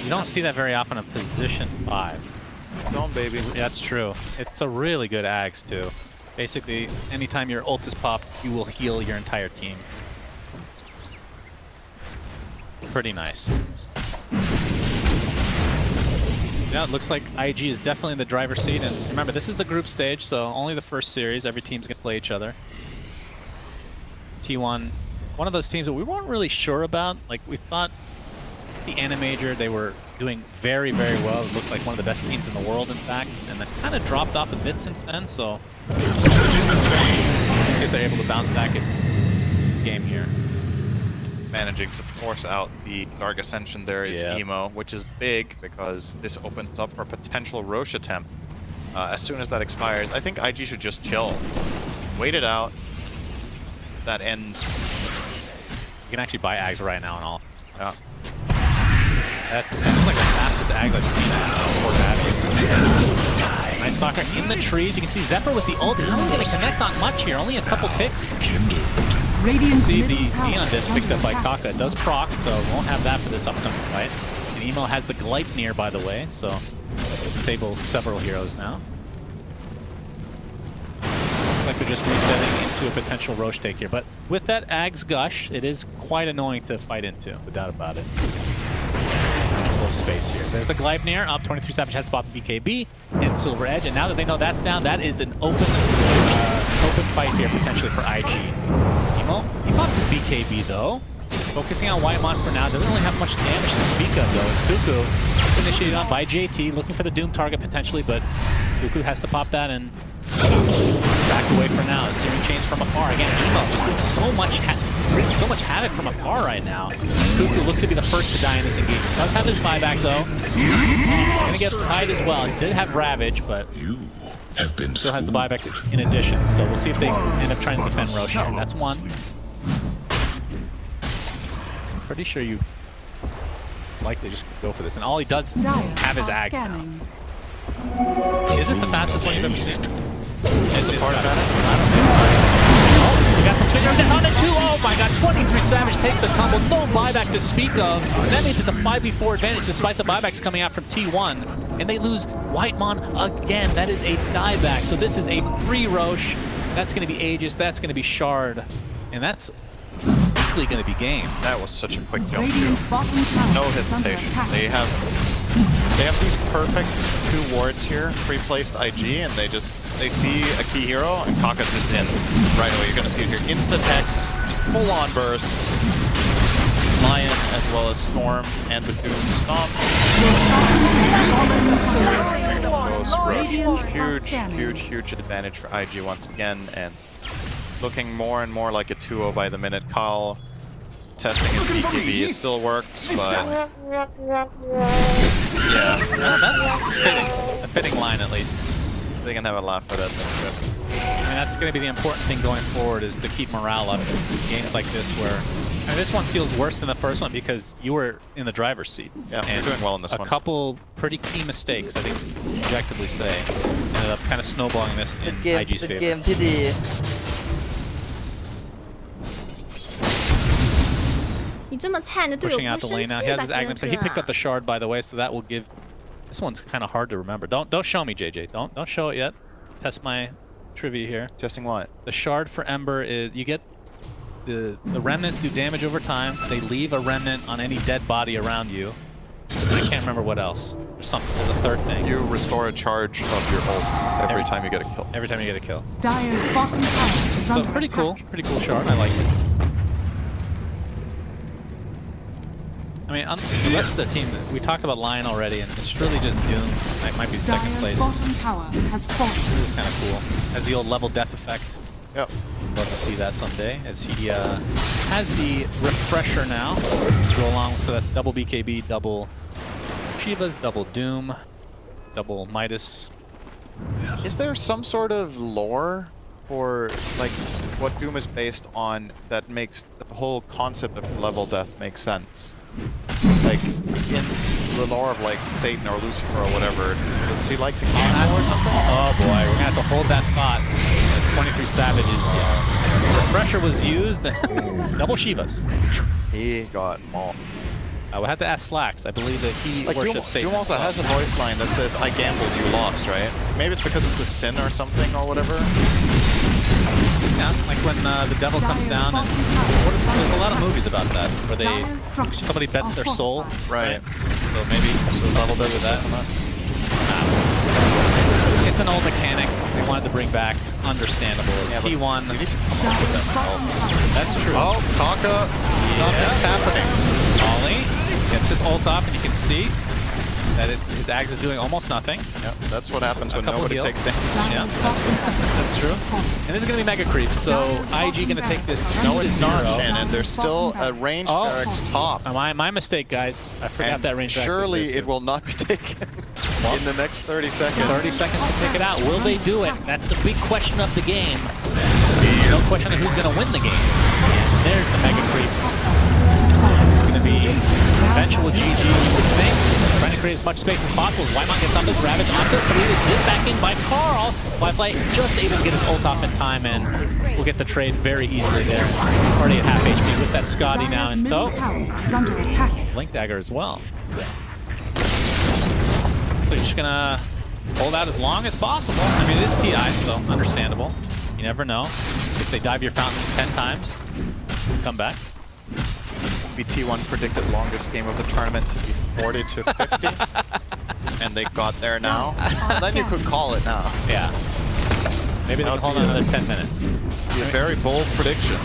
You don't see that very often in position 5. Don't, baby. Yeah, that's true. It's a really good Ags too. Basically, anytime your ult is popped, you will heal your entire team. Pretty nice. Yeah, it looks like IG is definitely in the driver's seat, and remember, this is the group stage, so only the first series. Every team's gonna play each other. T1, one of those teams that we weren't really sure about. Like, we thought the Animajor, they were doing very, very well. It looked like one of the best teams in the world, in fact, and then kind of dropped off a bit since then, so if they're able to bounce back in this game here. Managing to force out the Dark Ascension there is Emo, which is big because this opens up for a potential Roche attempt. As soon as that expires, I think IG should just chill. Wait it out. If that ends. You can actually buy Ags right now and all. That's like the fastest Ag I've seen. Nice stalker in the trees. You can see Zephyr with the ult. He's only going to connect on much here. Only a couple ticks. See the Neon Disc picked up by Kaka. It does proc, so won't have that for this upcoming fight. And Emo has the Gleipnir, by the way, so disable several heroes now. Looks like they're just resetting into a potential Roche take here. But with that Ag's Gush, it is quite annoying to fight into, without about it. Space here. So there's the Gleipnir up. 23 Savage has spot the BKB and Silver Edge, and now that they know that's down, that is an open fight here potentially for IG. Emo, he pops his BKB though. Focusing on Whitemon for now. Doesn't really have much damage to speak of though. It's Cuckoo initiated on by JT, looking for the Doom target potentially, but Cuckoo has to pop that and back away for now. Searing Chains from afar. Again, Emo just doing so much havoc from afar right now. Cuckoo looks to be the first to die in this engagement. Does have his buyback though. Gonna get tied as well. He did have Ravage, but still has the buyback in addition. So we'll see if they end up trying to defend Roche here. That's one. Pretty sure you likely just go for this. And all he does have his Ags now. Is this the fastest one you've ever seen? Is it part of that? I don't think so. We got the finger down on it too. Oh my god, 23 Savage takes a tumble. No buyback to speak of. That means it's a 5v4 advantage despite the buybacks coming out from T1. And they lose Whitemon again. That is a dieback. So this is a free Roche. That's going to be Aegis. That's going to be Shard. And that's likely going to be game. That was such a quick jump too. No hesitation. They have these perfect 2 wards here, pre-placed IG, and they see a key hero, and Kaka's just in right away. You're gonna see it here. Insta-Tex, just full-on burst. Lion, as well as Storm, and the Doom Stomp. Huge advantage for IG once again, and looking more and more like a 2-0 by the minute. Kyle testing his BKB, it still works, but yeah, that's fitting. A fitting line at least. They can have a laugh at it. That's good. I mean, that's going to be the important thing going forward, is to keep morale up in games like this where... I mean, this one feels worse than the first one because you were in the driver's seat. Yeah, and you're doing well in this one. A couple pretty key mistakes, I think, objectively say, ended up kind of snowballing this in IG's favor. Pushing out the lane now. He has his Aghanim, so he picked up the Shard, by the way, so that will give... This one's kind of hard to remember. Don't show me, JJ. Don't show it yet. Test my trivia here. Testing what? The Shard for Ember is you get the remnants do damage over time. They leave a remnant on any dead body around you. I can't remember what else. There's something. There's a third thing. You restore a charge of your ult every time you get a kill. Every time you get a kill. Dire's bottom tower is under pretty attack. cool. Pretty cool Shard. I like it. I mean, the rest of the team, we talked about Lion already, and it's really just Doom. That might be second Dire's place. bottom tower has fallen. This is kind of cool. Has the old level death effect. Yep. Love to see that someday, as he has the refresher now. Go along, so that's double BKB, double Shivas, double Doom, double Midas. Is there some sort of lore for like what Doom is based on that makes the whole concept of level death make sense? Like in the lore of like Satan or Lucifer or whatever, does he like to gamble or something? Oh boy, we're gonna have to hold that thought. As 23 Savages, refresher was used. Double Shivas. He got mauled. I would have to ask Slacks. I believe that he Like Doom, worships Satan. Doom also has a voice line that says, "I gambled, you lost," right? Maybe it's because it's a sin or something or whatever. Yeah, like when the devil comes down, and there's a lot of movies about that where somebody bets their soul, Right. So maybe Level does with that. that. It's an old mechanic they wanted to bring back. Understandable. It's Yeah, but T1. You need to come up with that spell. That's true. Oh, Kaka! Nothing's happening. Ollie gets his ult off, and you can see that his Axe is doing almost nothing. Yep, that's what happens A when couple nobody heals. takes damage. Yeah, that's true. And this is going to be Mega Creeps, so IG going to take this No, it's not, 2-0. Shannon. There's still a range barracks top. My mistake, guys. I forgot And that range barracks surely existed. it will not be taken in the next 30 seconds. 30 seconds to pick it out. Will they do it? That's the big question of the game. No question of who's going to win the game. And there's the Mega Creeps. It's going to be eventual GG, you would think. Trying to create as much space as possible. Wyman gets on this Ravage onto 3. It's zipped back in by Carl. Wi-Fi just able to get his ult off in time, and we'll get the trade very easily there. Already at half HP with that Scotty now in tow. Is under attack. Blink Dagger as well. So you're just gonna hold out as long as possible. I mean, it is TI, so understandable. You never know. If they dive your fountain 10 times, come back. BT1 predicted longest game of the tournament to be 40 to 50. And they got there now. Then you could call it now. Yeah. Maybe they can hold on another 10 minutes. Be a very bold prediction.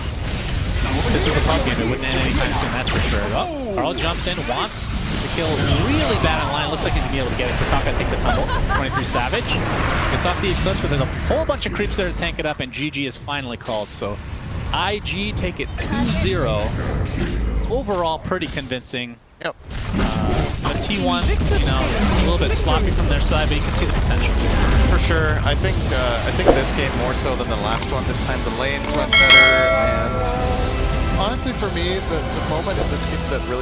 This is a pub game. It wouldn't end anytime soon, that's for sure. Oh, Carl jumps in, wants to kill really bad on line. Looks like he's going to be able to get it. So Kaka takes a tumble. 23 Savage. Gets off the Eclipse, but there's a whole bunch of creeps there to tank it up, and GG is finally called. So IG take it 2-0. Overall, pretty convincing. Yep. The T1, you know, a little bit sloppy from their side, but you can see the potential. For sure. I think this game more so than the last one. This time the lanes went better, and honestly for me, the moment in this game that really